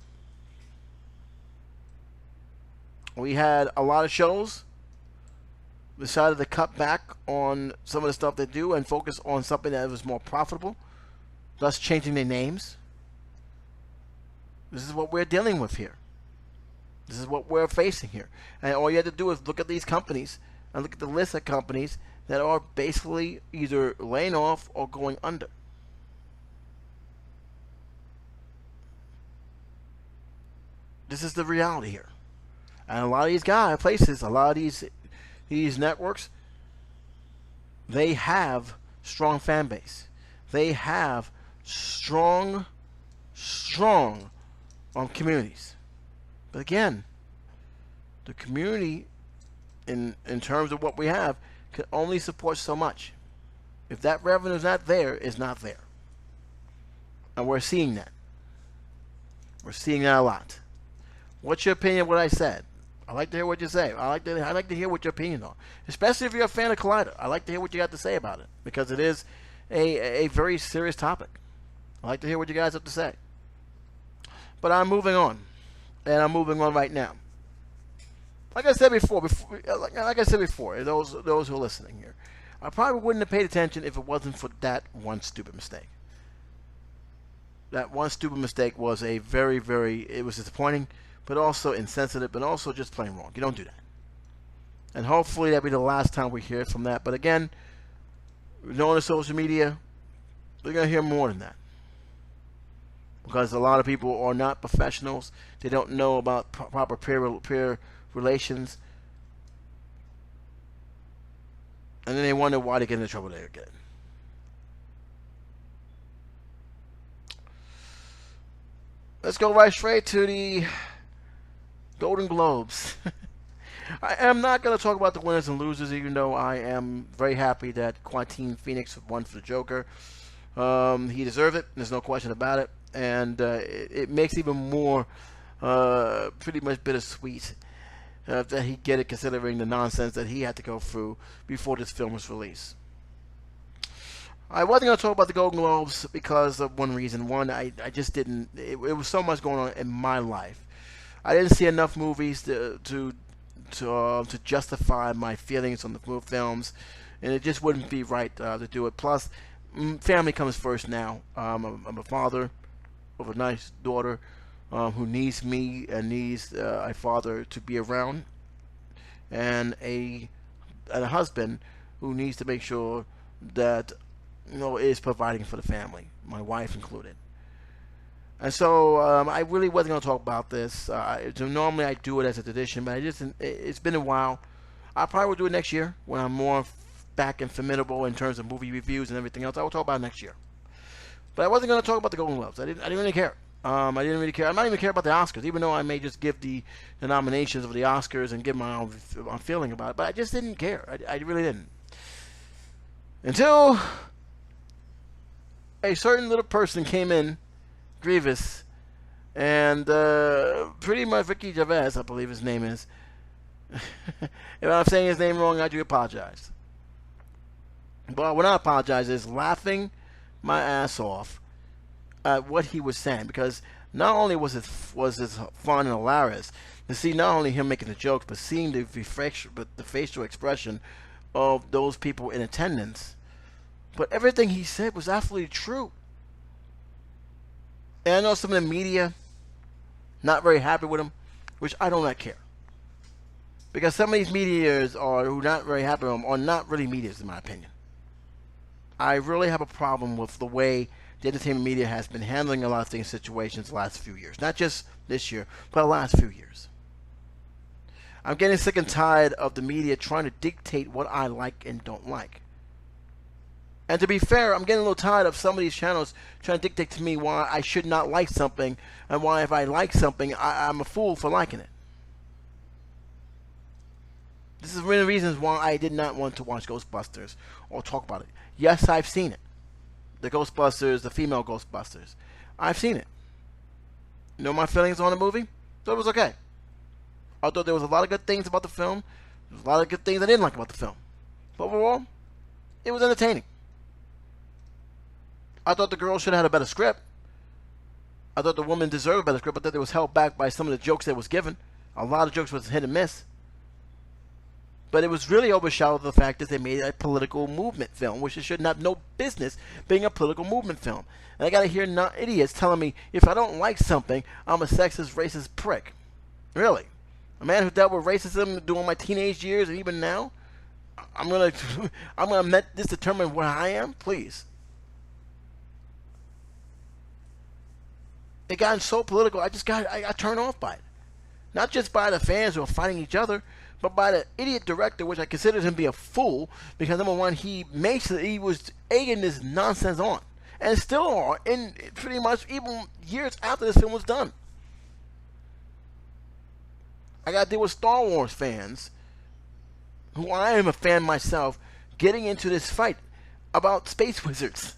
We had a lot of shows decided to cut back on some of the stuff they do and focus on something that was more profitable, thus changing their names. This is what we're dealing with here. This is what we're facing here. And all you have to do is look at these companies and look at the list of companies that are basically either laying off or going under. This is the reality here. And a lot of these places, a lot of these networks, they have strong fan base. They have strong communities. But again, the community, in terms of what we have, can only support so much. If that revenue is not there, it's not there. And we're seeing that. We're seeing that a lot. What's your opinion of what I said? I like to hear what you say. I like to hear what your opinions are, especially if you're a fan of Collider. I like to hear what you got to say about it because it is a very serious topic. I like to hear what you guys have to say. But I'm moving on, and I'm moving on right now. Like I said before, those who are listening here, I probably wouldn't have paid attention if it wasn't for that one stupid mistake. That one stupid mistake was it was disappointing, but also insensitive, but also just plain wrong. You don't do that. And hopefully that'll be the last time we hear from that. But again, knowing the social media, we're going to hear more than that. Because a lot of people are not professionals. They don't know about proper peer relations. And then they wonder why they get into trouble there again. Let's go right straight to the Golden Globes. I am not going to talk about the winners and losers, even though I am very happy that Joaquin Phoenix won for the Joker. He deserved it. There's no question about it. And it makes even more pretty much bittersweet that he get it, considering the nonsense that he had to go through before this film was released. I wasn't going to talk about the Golden Globes because of one reason. One, I just didn't. It was so much going on in my life. I didn't see enough movies to justify my feelings on the films, and it just wouldn't be right to do it. Plus, family comes first now. I'm a father of a nice daughter who needs me and needs a father to be around, and a husband who needs to make sure that is providing for the family, my wife included. And so I really wasn't going to talk about this. So normally I do it as a tradition, but it's been a while. I probably will do it next year when I'm more back and formidable in terms of movie reviews and everything else. I will talk about it next year. But I wasn't going to talk about the Golden Globes. I didn't really care. I didn't really care. I'm not even care about the Oscars, even though I may just give the nominations of the Oscars and give my own feeling about it. But I just didn't care. I really didn't. Until a certain little person came in, Grievous, and pretty much Ricky Gervais, I believe his name is. If I'm saying his name wrong, I do apologize. But when I apologize, is laughing my ass off at what he was saying, because not only was it fun and hilarious to see not only him making the jokes, but seeing the facial expression of those people in attendance. But everything he said was absolutely true. And I know some of the media not very happy with him, which I do not care. Because some of these medias who are not very happy with him are not really medias, in my opinion. I really have a problem with the way the entertainment media has been handling a lot of things, situations the last few years. Not just this year, but the last few years. I'm getting sick and tired of the media trying to dictate what I like and don't like. And to be fair, I'm getting a little tired of some of these channels trying to dictate to me why I should not like something, and why if I like something, I'm a fool for liking it. This is one of the reasons why I did not want to watch Ghostbusters or talk about it. Yes, I've seen it. The Ghostbusters, the female Ghostbusters. I've seen it. You know my feelings on the movie? So it was okay. Although there was a lot of good things about the film, there was a lot of good things I didn't like about the film. But overall, it was entertaining. I thought the girl should have had a better script. I thought the woman deserved a better script. I thought it was held back by some of the jokes that was given. A lot of jokes was hit and miss. But it was really overshadowed the fact that they made a political movement film, which it should have no business being a political movement film. And I gotta hear idiots telling me if I don't like something, I'm a sexist, racist prick. Really? A man who dealt with racism during my teenage years and even now? I'm gonna let this determine what I am? Please. It got so political, I got turned off by it. Not just by the fans who are fighting each other, but by the idiot director, which I considered him to be a fool, because number one, he was egging this nonsense on, and still are, in pretty much even years after this film was done. I got to deal with Star Wars fans, who I am a fan myself, getting into this fight about space wizards,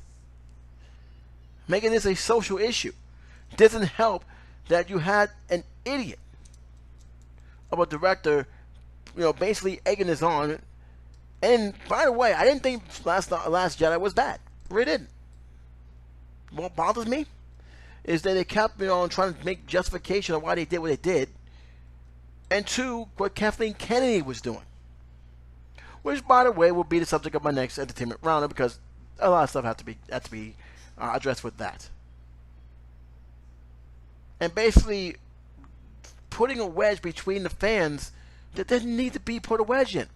making this a social issue. Doesn't help that you had an idiot of a director, basically egging this on. And by the way, I didn't think Last Jedi was bad. Really didn't. What bothers me is that they kept, trying to make justification of why they did what they did, and two, what Kathleen Kennedy was doing, which, by the way, will be the subject of my next entertainment roundup, because a lot of stuff had to be addressed with that. And basically putting a wedge between the fans that didn't need to be put a wedge in.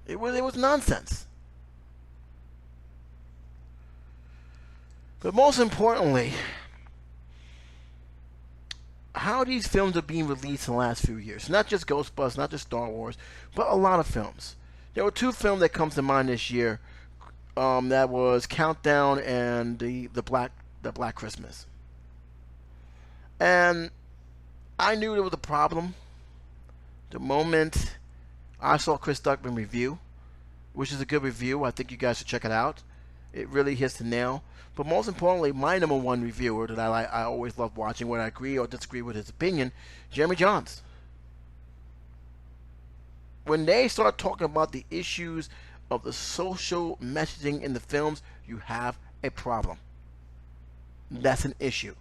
It was nonsense. But most importantly, how these films are being released in the last few years. Not just Ghostbusters, not just Star Wars, but a lot of films. There were two films that comes to mind this year. That was Countdown and the Black Christmas. And I knew there was a problem the moment I saw Chris Duckman review, which is a good review. I think you guys should check it out. It really hits the nail. But most importantly, my number one reviewer that I always love watching, whether I agree or disagree with his opinion, Jeremy Jahns. When they start talking about the issues of the social messaging in the films, you have a problem. That's an issue.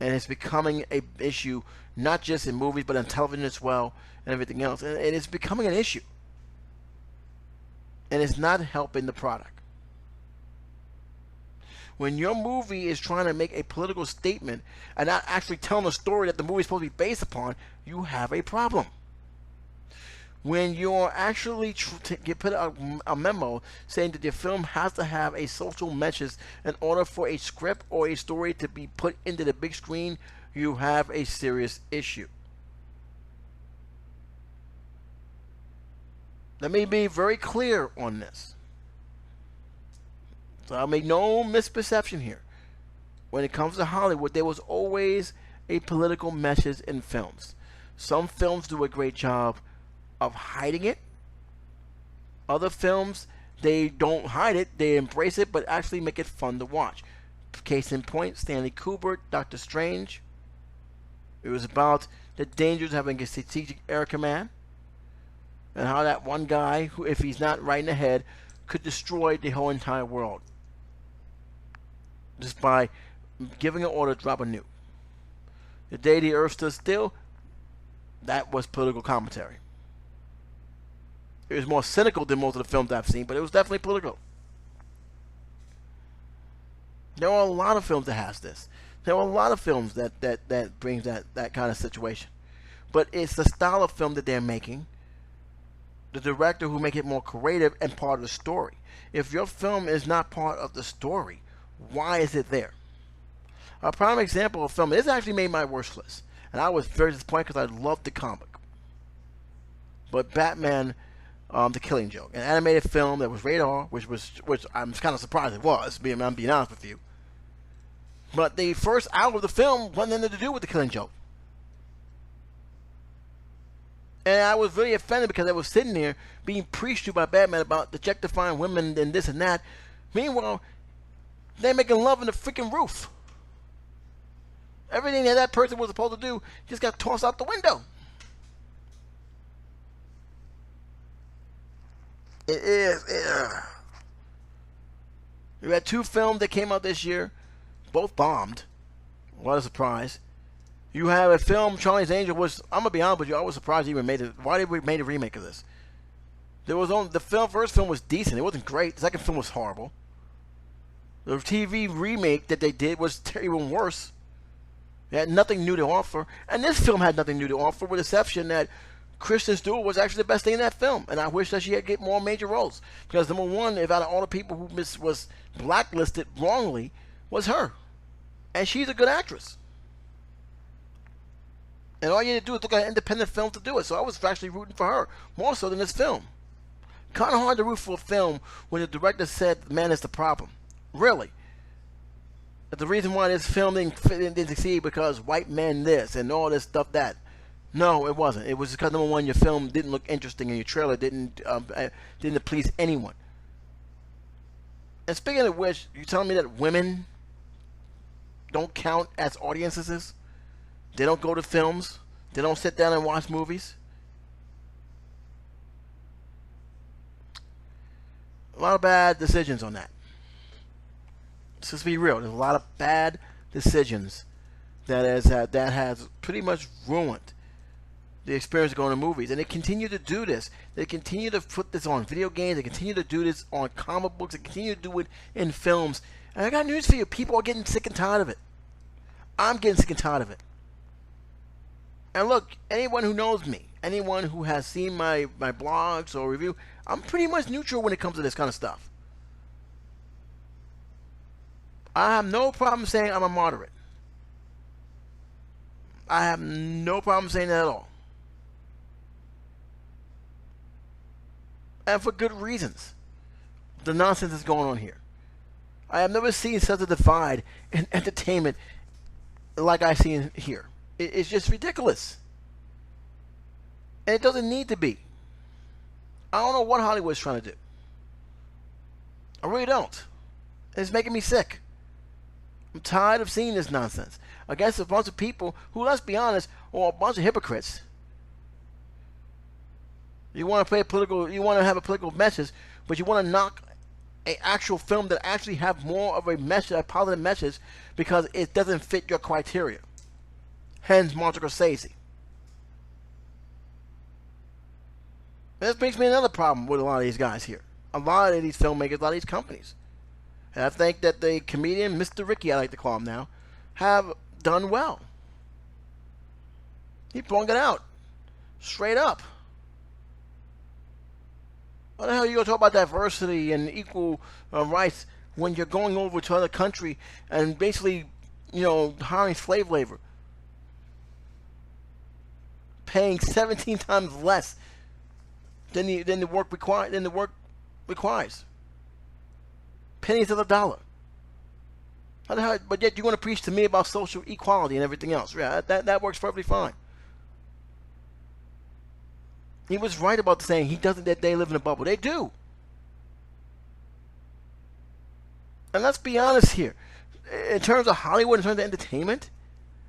And it's becoming an issue not just in movies, but on television as well, and everything else. And it's becoming an issue. And it's not helping the product. When your movie is trying to make a political statement and not actually telling the story that the movie is supposed to be based upon, you have a problem. When you're actually put a memo saying that your film has to have a social message in order for a script or a story to be put into the big screen, you have a serious issue. Let me be very clear on this. So I'll make no misperception here. When it comes to Hollywood, there was always a political message in films. Some films do a great job of hiding it. Other films, they don't hide it, they embrace it, but actually make it fun to watch. Case in point, Stanley Kubrick, Doctor Strange. It was about the dangers of having a strategic air command. and how that one guy, who, if he's not right in the head, could destroy the whole entire world just by giving an order to drop a nuke. The day the Earth stood still, that was political commentary. It was more cynical than most of the films I've seen, but it was definitely political. There are a lot of films that has this. There are a lot of films that brings that kind of situation. But it's the style of film that they're making, the director who make it more creative and part of the story. If your film is not part of the story, why is it there? A prime example of film, this actually made my worst list. And I was very disappointed because I loved the comic. But Batman, The Killing Joke, an animated film that was rated R, which I'm kind of surprised it was, I'm being honest with you. But the first hour of the film wasn't anything to do with The Killing Joke. And I was really offended because I was sitting there being preached to by Batman about objectifying women and this and that. Meanwhile, they're making love on the freaking roof. Everything that person was supposed to do just got tossed out the window. It is. We had two films that came out this year. Both bombed. What a surprise. You have a film, Charlie's Angel, was, I'm going to be honest with you, I was surprised they even made it. Why did we make a remake of this? First film was decent. It wasn't great. The second film was horrible. The TV remake that they did was even worse. It had nothing new to offer. And this film had nothing new to offer, with the exception that Kristen Stewart was actually the best thing in that film. And I wish that she had get more major roles. Because number one, if out of all the people who was blacklisted wrongly, was her. And she's a good actress. And all you had to do is look at an independent film to do it. So I was actually rooting for her, more so than this film. Kind of hard to root for a film when the director said man is the problem. Really. But the reason why this film didn't succeed because white men this and all this stuff that. No, it wasn't. It was because, number one, your film didn't look interesting and your trailer didn't please anyone. And speaking of which, you telling me that women don't count as audiences? They don't go to films? They don't sit down and watch movies? A lot of bad decisions on that. Let's just be real. There's a lot of bad decisions that has pretty much ruined the experience of going to movies. And they continue to do this. They continue to put this on video games. They continue to do this on comic books. They continue to do it in films. And I got news for you. People are getting sick and tired of it. I'm getting sick and tired of it. And look, anyone who knows me, anyone who has seen my blogs or review, I'm pretty much neutral when it comes to this kind of stuff. I have no problem saying I'm a moderate. I have no problem saying that at all. And for good reasons. The nonsense that's going on here. I have never seen such a divide in entertainment like I see in here. It's just ridiculous. And it doesn't need to be. I don't know what Hollywood's trying to do. I really don't. It's making me sick. I'm tired of seeing this nonsense against a bunch of people who, let's be honest, are a bunch of hypocrites. You want to have a political message, but you want to knock an actual film that actually have more of a message, a positive message, because it doesn't fit your criteria. Hence, Martin Scorsese. This brings me another problem with a lot of these guys here. A lot of these filmmakers, a lot of these companies. And I think that the comedian, Mr. Ricky, I like to call him now, have done well. He brung it out. Straight up. What the hell are you going to talk about diversity and equal rights when you're going over to another country and basically, hiring slave labor? Paying 17 times less than the work requires. Pennies of the dollar. How the hell, but yet you want to preach to me about social equality and everything else. Yeah, that works perfectly fine. He was right about saying that they live in a bubble. They do. And let's be honest here. In terms of Hollywood, in terms of entertainment,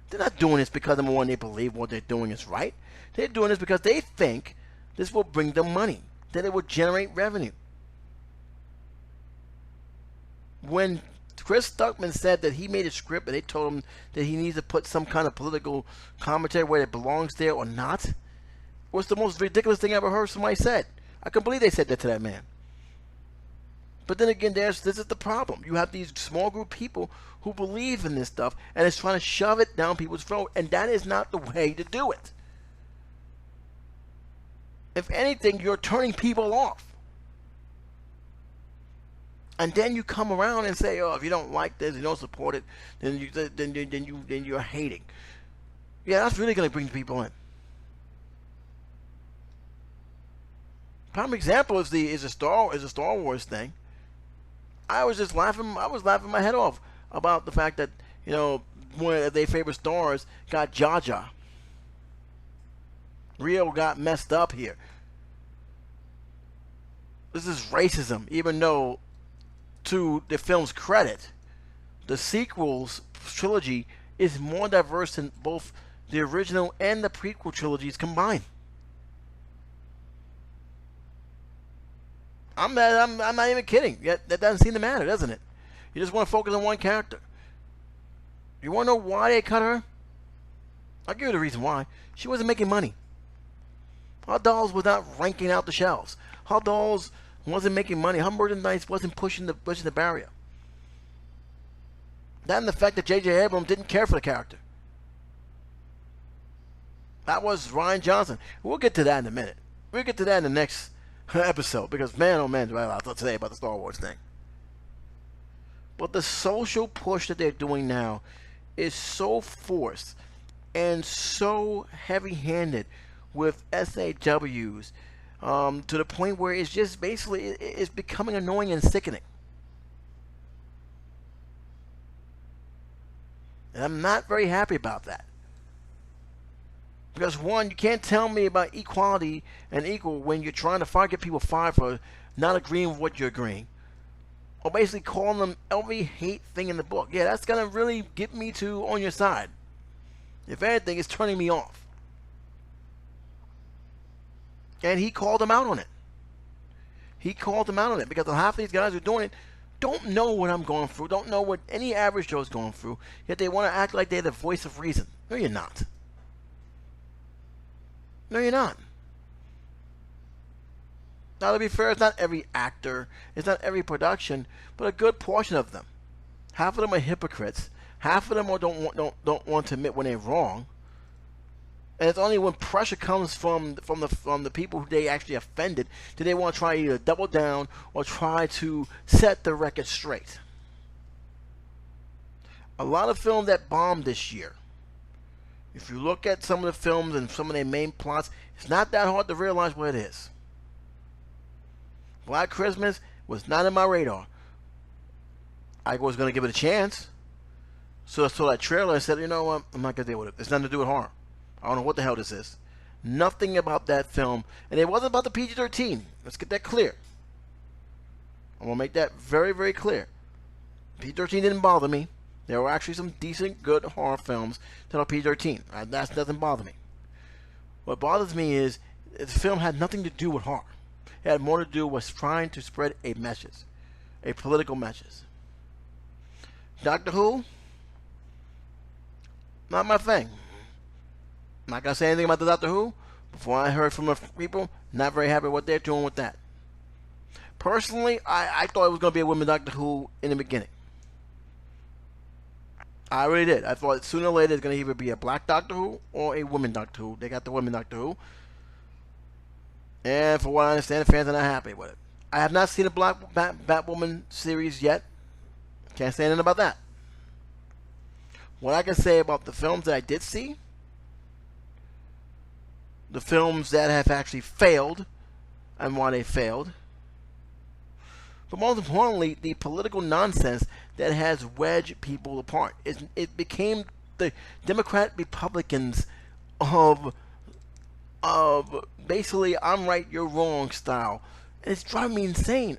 they're not doing this because, number one, they believe what they're doing is right. They're doing this because they think This will bring them money. Then it will generate revenue. When Chris Stuckman said that he made a script and they told him that he needs to put some kind of political commentary where it belongs there or not, was the most ridiculous thing I ever heard somebody said. I couldn't believe they said that to that man. But then again, this is the problem. You have these small group of people who believe in this stuff and is trying to shove it down people's throat, and that is not the way to do it. If anything, you're turning people off. And then you come around and say, "Oh, if you don't like this, you don't support it, then you're hating." Yeah, that's really going to bring people in. Prime example is the Star Wars thing. I was just laughing. I was laughing my head off about the fact that one of their favorite stars got Jar Jar. Rio got messed up here. This is racism, even though, to the film's credit, the sequels trilogy is more diverse than both the original and the prequel trilogies combined. I'm not even kidding. Yet that doesn't seem to matter, doesn't it? You just want to focus on one character. You want to know why they cut her? I'll give you the reason why. She wasn't making money. Her dolls was not ranking out the shelves. Her dolls wasn't making money. Her merchandise wasn't pushing the barrier. That and the fact that J.J. Abrams didn't care for the character. That was Rian Johnson. We'll get to that in a minute. We'll get to that in the next episode, because man, oh man, do I have a lot to say about the Star Wars thing. But the social push that they're doing now is so forced and so heavy-handed with SAWs, to the point where it's just basically it's becoming annoying and sickening. And I'm not very happy about that. Because one, you can't tell me about equality and equal when you're trying to get people fired for not agreeing with what you're agreeing. Or basically calling them every hate thing in the book. Yeah, that's going to really get me on your side. If anything, it's turning me off. And he called them out on it. He called them out on it because half of these guys who are doing it don't know what I'm going through, don't know what any average Joe is going through, yet they want to act like they're the voice of reason. No, you're not. No, you're not. Now, to be fair, it's not every actor, it's not every production, but a good portion of them. Half of them are hypocrites. Half of them don't want to admit when they're wrong. And it's only when pressure comes from the people who they actually offended do they want to try to either double down or try to set the record straight. A lot of films that bombed this year, if you look at some of the films and some of their main plots, it's not that hard to realize what it is. Black Christmas was not in my radar. I was going to give it a chance. So I saw that trailer and said, you know what, I'm not going to deal with it. It's nothing to do with horror. I don't know what the hell this is. Nothing about that film. And it wasn't about the PG-13. Let's get that clear. I'm going to make that very, very clear. PG-13 didn't bother me. There were actually some decent, good horror films that are PG-13. That doesn't bother me. What bothers me is the film had nothing to do with horror. It had more to do with trying to spread a message. A political message. Doctor Who? Not my thing. I'm not going to say anything about the Doctor Who. Before I heard from the people, not very happy what they're doing with that. Personally, I thought it was going to be a women Doctor Who in the beginning. I really did. I thought sooner or later it's going to either be a black Doctor Who or a women Doctor Who. They got the women Doctor Who. And for what I understand, the fans are not happy with it. I have not seen a black Batwoman series yet. Can't say anything about that. What I can say about the films that I did see, the films that have actually failed and why they failed, but most importantly, the political nonsense that has wedged people apart. It became the Democrat Republicans of basically I'm right, you're wrong style. And it's driving me insane.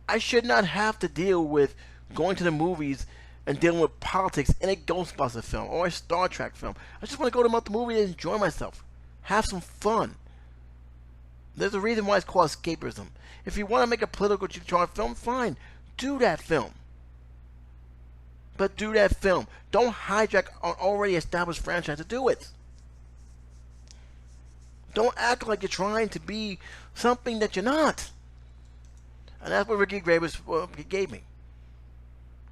I should not have to deal with going to the movies and dealing with politics in a Ghostbuster film or a Star Trek film. I just want to go to the movie and enjoy myself. Have some fun. There's a reason why it's called escapism. If you want to make a political charge film, fine. Do that film. But do that film. Don't hijack an already established franchise to do it. Don't act like you're trying to be something that you're not. And that's what Ricky Gervais gave me.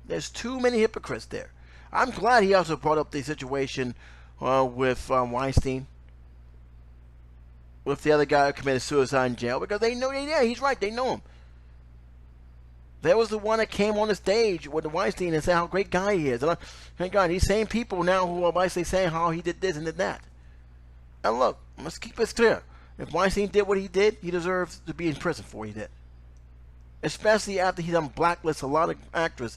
There's too many hypocrites there. I'm glad he also brought up the situation with Weinstein, with the other guy who committed suicide in jail, because they know, yeah, he's right, they know him. There was the one that came on the stage with the Weinstein and said how great guy he is. And thank God, these same people now who are basically saying how he did this and did that. And look, let's keep this clear. If Weinstein did what he did, he deserves to be in prison for what he did. Especially after he done blacklist a lot of actors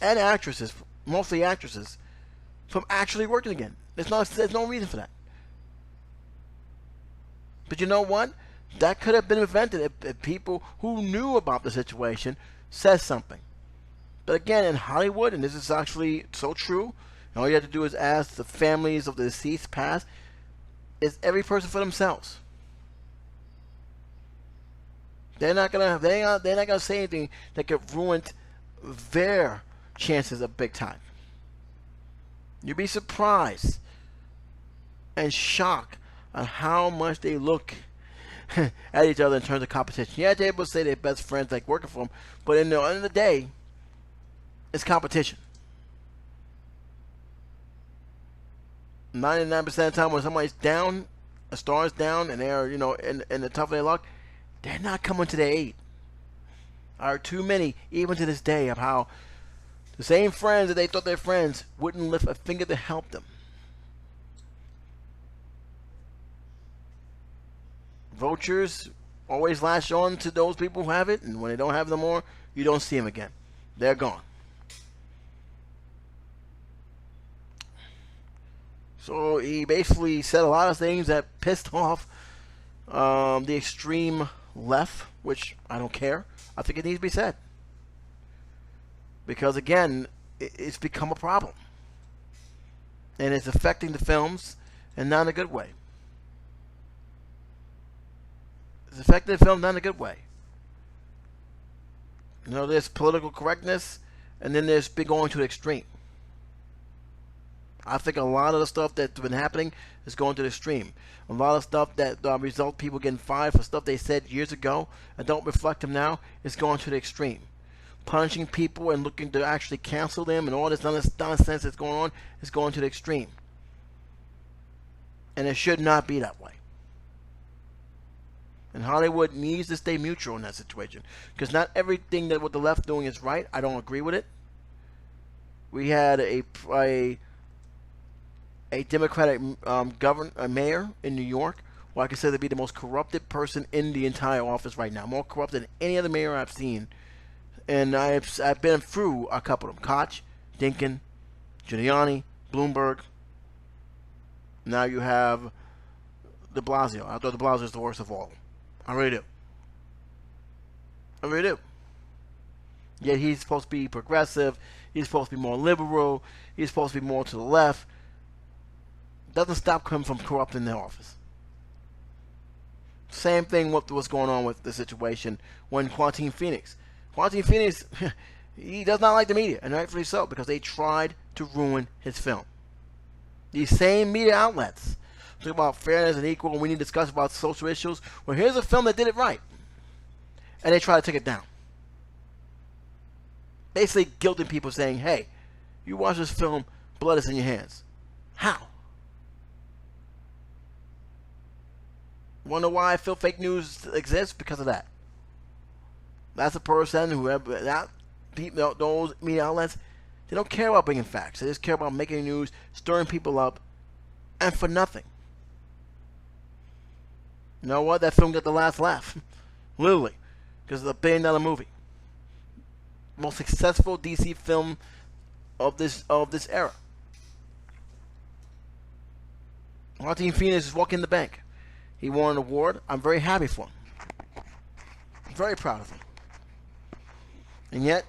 and actresses, mostly actresses, from actually working again. There's no reason for that. But you know what? That could have been prevented if people who knew about the situation said something. But again, in Hollywood, and this is actually so true, and all you have to do is ask the families of the deceased past, is every person for themselves. They're not gonna say anything that could ruin their chances of big time. You'd be surprised and shocked on how much they look at each other in terms of competition. Yeah, they're able to say they're best friends, like working for them, but in the end of the day, it's competition. 99% of the time when somebody's down, a star's down, and they're, in the tough of their luck, they're not coming to their aid. There are too many, even to this day, of how the same friends that they thought they're friends wouldn't lift a finger to help them. Vultures always latch on to those people who have it, and when they don't have them more, you don't see them again. They're gone. So he basically said a lot of things that pissed off the extreme left, which I don't care. I think it needs to be said. Because again, it's become a problem. And it's affecting the films, and not in a good way. It's affecting the film not in a good way. There's political correctness, and then there's going to the extreme. I think a lot of the stuff that's been happening is going to the extreme. A lot of stuff that result people getting fired for stuff they said years ago and don't reflect them now is going to the extreme. Punishing people and looking to actually cancel them and all this nonsense that's going on is going to the extreme. And it should not be that way. And Hollywood needs to stay neutral in that situation. Because not everything that what the left doing is right. I don't agree with it. We had a Democratic mayor in New York, who I consider to be the most corrupted person in the entire office right now. More corrupted than any other mayor I've seen. And I've been through a couple of them. Koch, Dinkin, Giuliani, Bloomberg. Now you have de Blasio. I thought de Blasio is the worst of all. I really do. I really do. Yet he's supposed to be progressive. He's supposed to be more liberal. He's supposed to be more to the left. Doesn't stop him from corrupting the office. Same thing with what's going on with the situation when Joaquin Phoenix. Joaquin Phoenix, he does not like the media, and rightfully so, because they tried to ruin his film. These same media outlets talk about fairness and equal, and we need to discuss about social issues. Well, here's a film that did it right, and they try to take it down. Basically guilting people, saying, hey, you watch this film, blood is in your hands. How? Wonder why I feel fake news exists? Because of that. That's a person who those media outlets, they don't care about bringing facts. They just care about making news, stirring people up, and for nothing. You know what? That film got the last laugh. Literally. Because it's a $1 billion movie. Most successful DC film of this era. Joaquin Phoenix is walking the bank. He won an award. I'm very happy for him. I'm very proud of him. And yet,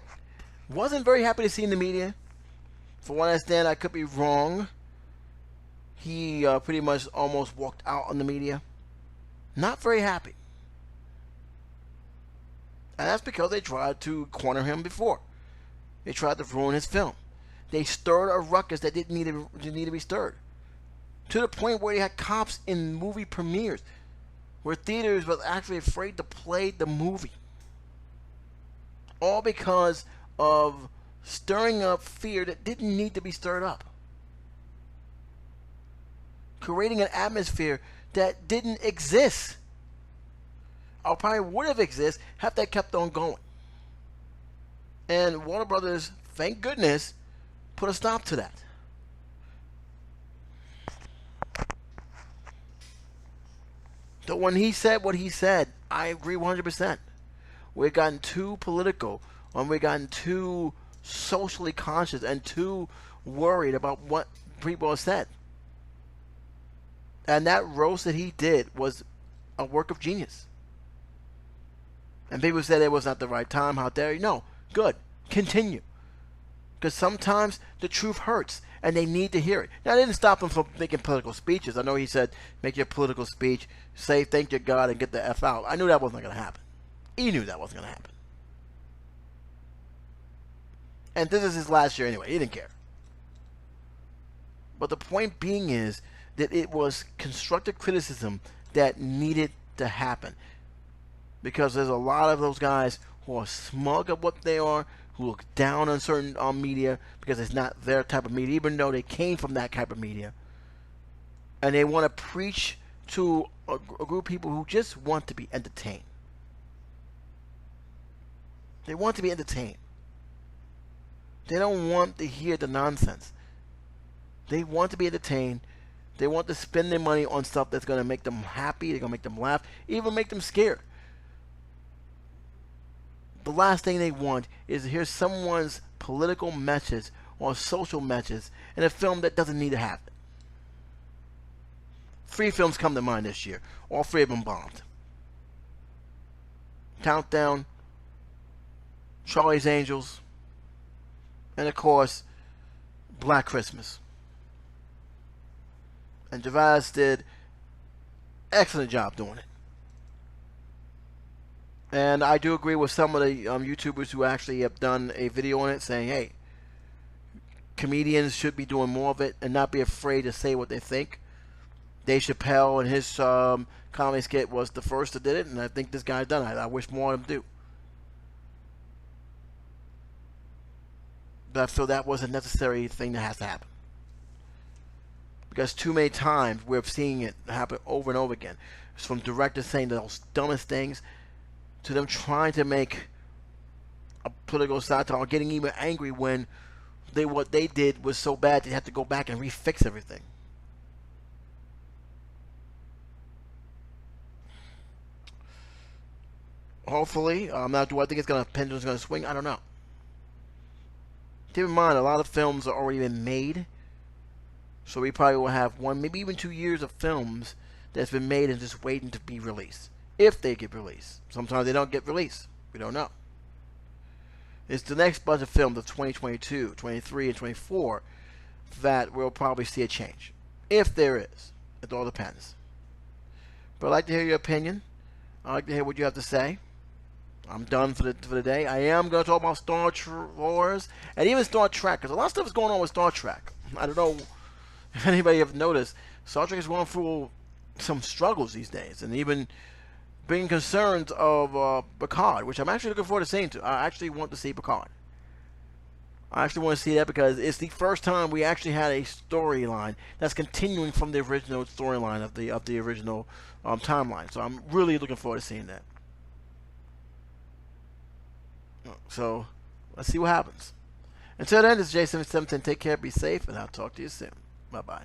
wasn't very happy to see in the media. For what I understand, I could be wrong. He pretty much almost walked out on the media. Not very happy. And that's because they tried to corner him before. They tried to ruin his film. They stirred a ruckus that didn't need to be stirred. To the point where they had cops in movie premieres, where theaters were actually afraid to play the movie. All because of stirring up fear that didn't need to be stirred up. Creating an atmosphere that didn't exist. Or probably would have existed had that kept on going. And Warner Brothers, thank goodness, put a stop to that. So when he said what he said, I agree 100%. We've gotten too political, and we've gotten too socially conscious and too worried about what people have said. And that roast that he did was a work of genius. And people said it was not the right time. How dare you? No. Good. Continue. Because sometimes the truth hurts, and they need to hear it. Now, I didn't stop him from making political speeches. I know he said, make your political speech, say thank you God, and get the F out. I knew that wasn't going to happen. He knew that wasn't going to happen. And this is his last year anyway. He didn't care. But the point being is that it was constructive criticism that needed to happen. Because there's a lot of those guys who are smug of what they are, who look down on certain media because it's not their type of media, even though they came from that type of media. And they want to preach to a group of people who just want to be entertained. They want to be entertained. They don't want to hear the nonsense. They want to be entertained. They want to spend their money on stuff that's going to make them happy, they're going to make them laugh, even make them scared. The last thing they want is to hear someone's political message or social message in a film that doesn't need to have it. 3 films come to mind this year. All 3 of them bombed. Countdown, Charlie's Angels, and of course, Black Christmas. And Gervais did excellent job doing it. And I do agree with some of the YouTubers who actually have done a video on it saying, hey, comedians should be doing more of it and not be afraid to say what they think. Dave Chappelle and his comedy skit was the first that did it, and I think this guy's done it. I wish more of them do. But I feel that was a necessary thing that has to happen. Because too many times we're seeing it happen over and over again. It's from directors saying those dumbest things to them trying to make a political satire, getting even angry when what they did was so bad they had to go back and refix everything. Hopefully, now do I think it's pendulum's gonna swing? I don't know. Keep in mind, a lot of films are already been made, so we probably will have 1, maybe even 2 years of films that's been made and just waiting to be released. If they get released. Sometimes they don't get released. We don't know. It's the next bunch of films of 2022, 23, and 24 that we'll probably see a change. If there is. It all depends. But I'd like to hear your opinion. I'd like to hear what you have to say. I'm done for the day. I am going to talk about Star Wars and even Star Trek, because a lot of stuff is going on with Star Trek. I don't know if anybody have noticed. Star Trek is going through some struggles these days, and even being concerned of Picard, which I'm actually looking forward to seeing. I actually want to see Picard. I actually want to see that because it's the first time we actually had a storyline that's continuing from the original storyline of the original timeline. So I'm really looking forward to seeing that. So let's see what happens. Until then, this is Jason 17. Take care, be safe, and I'll talk to you soon. Bye bye.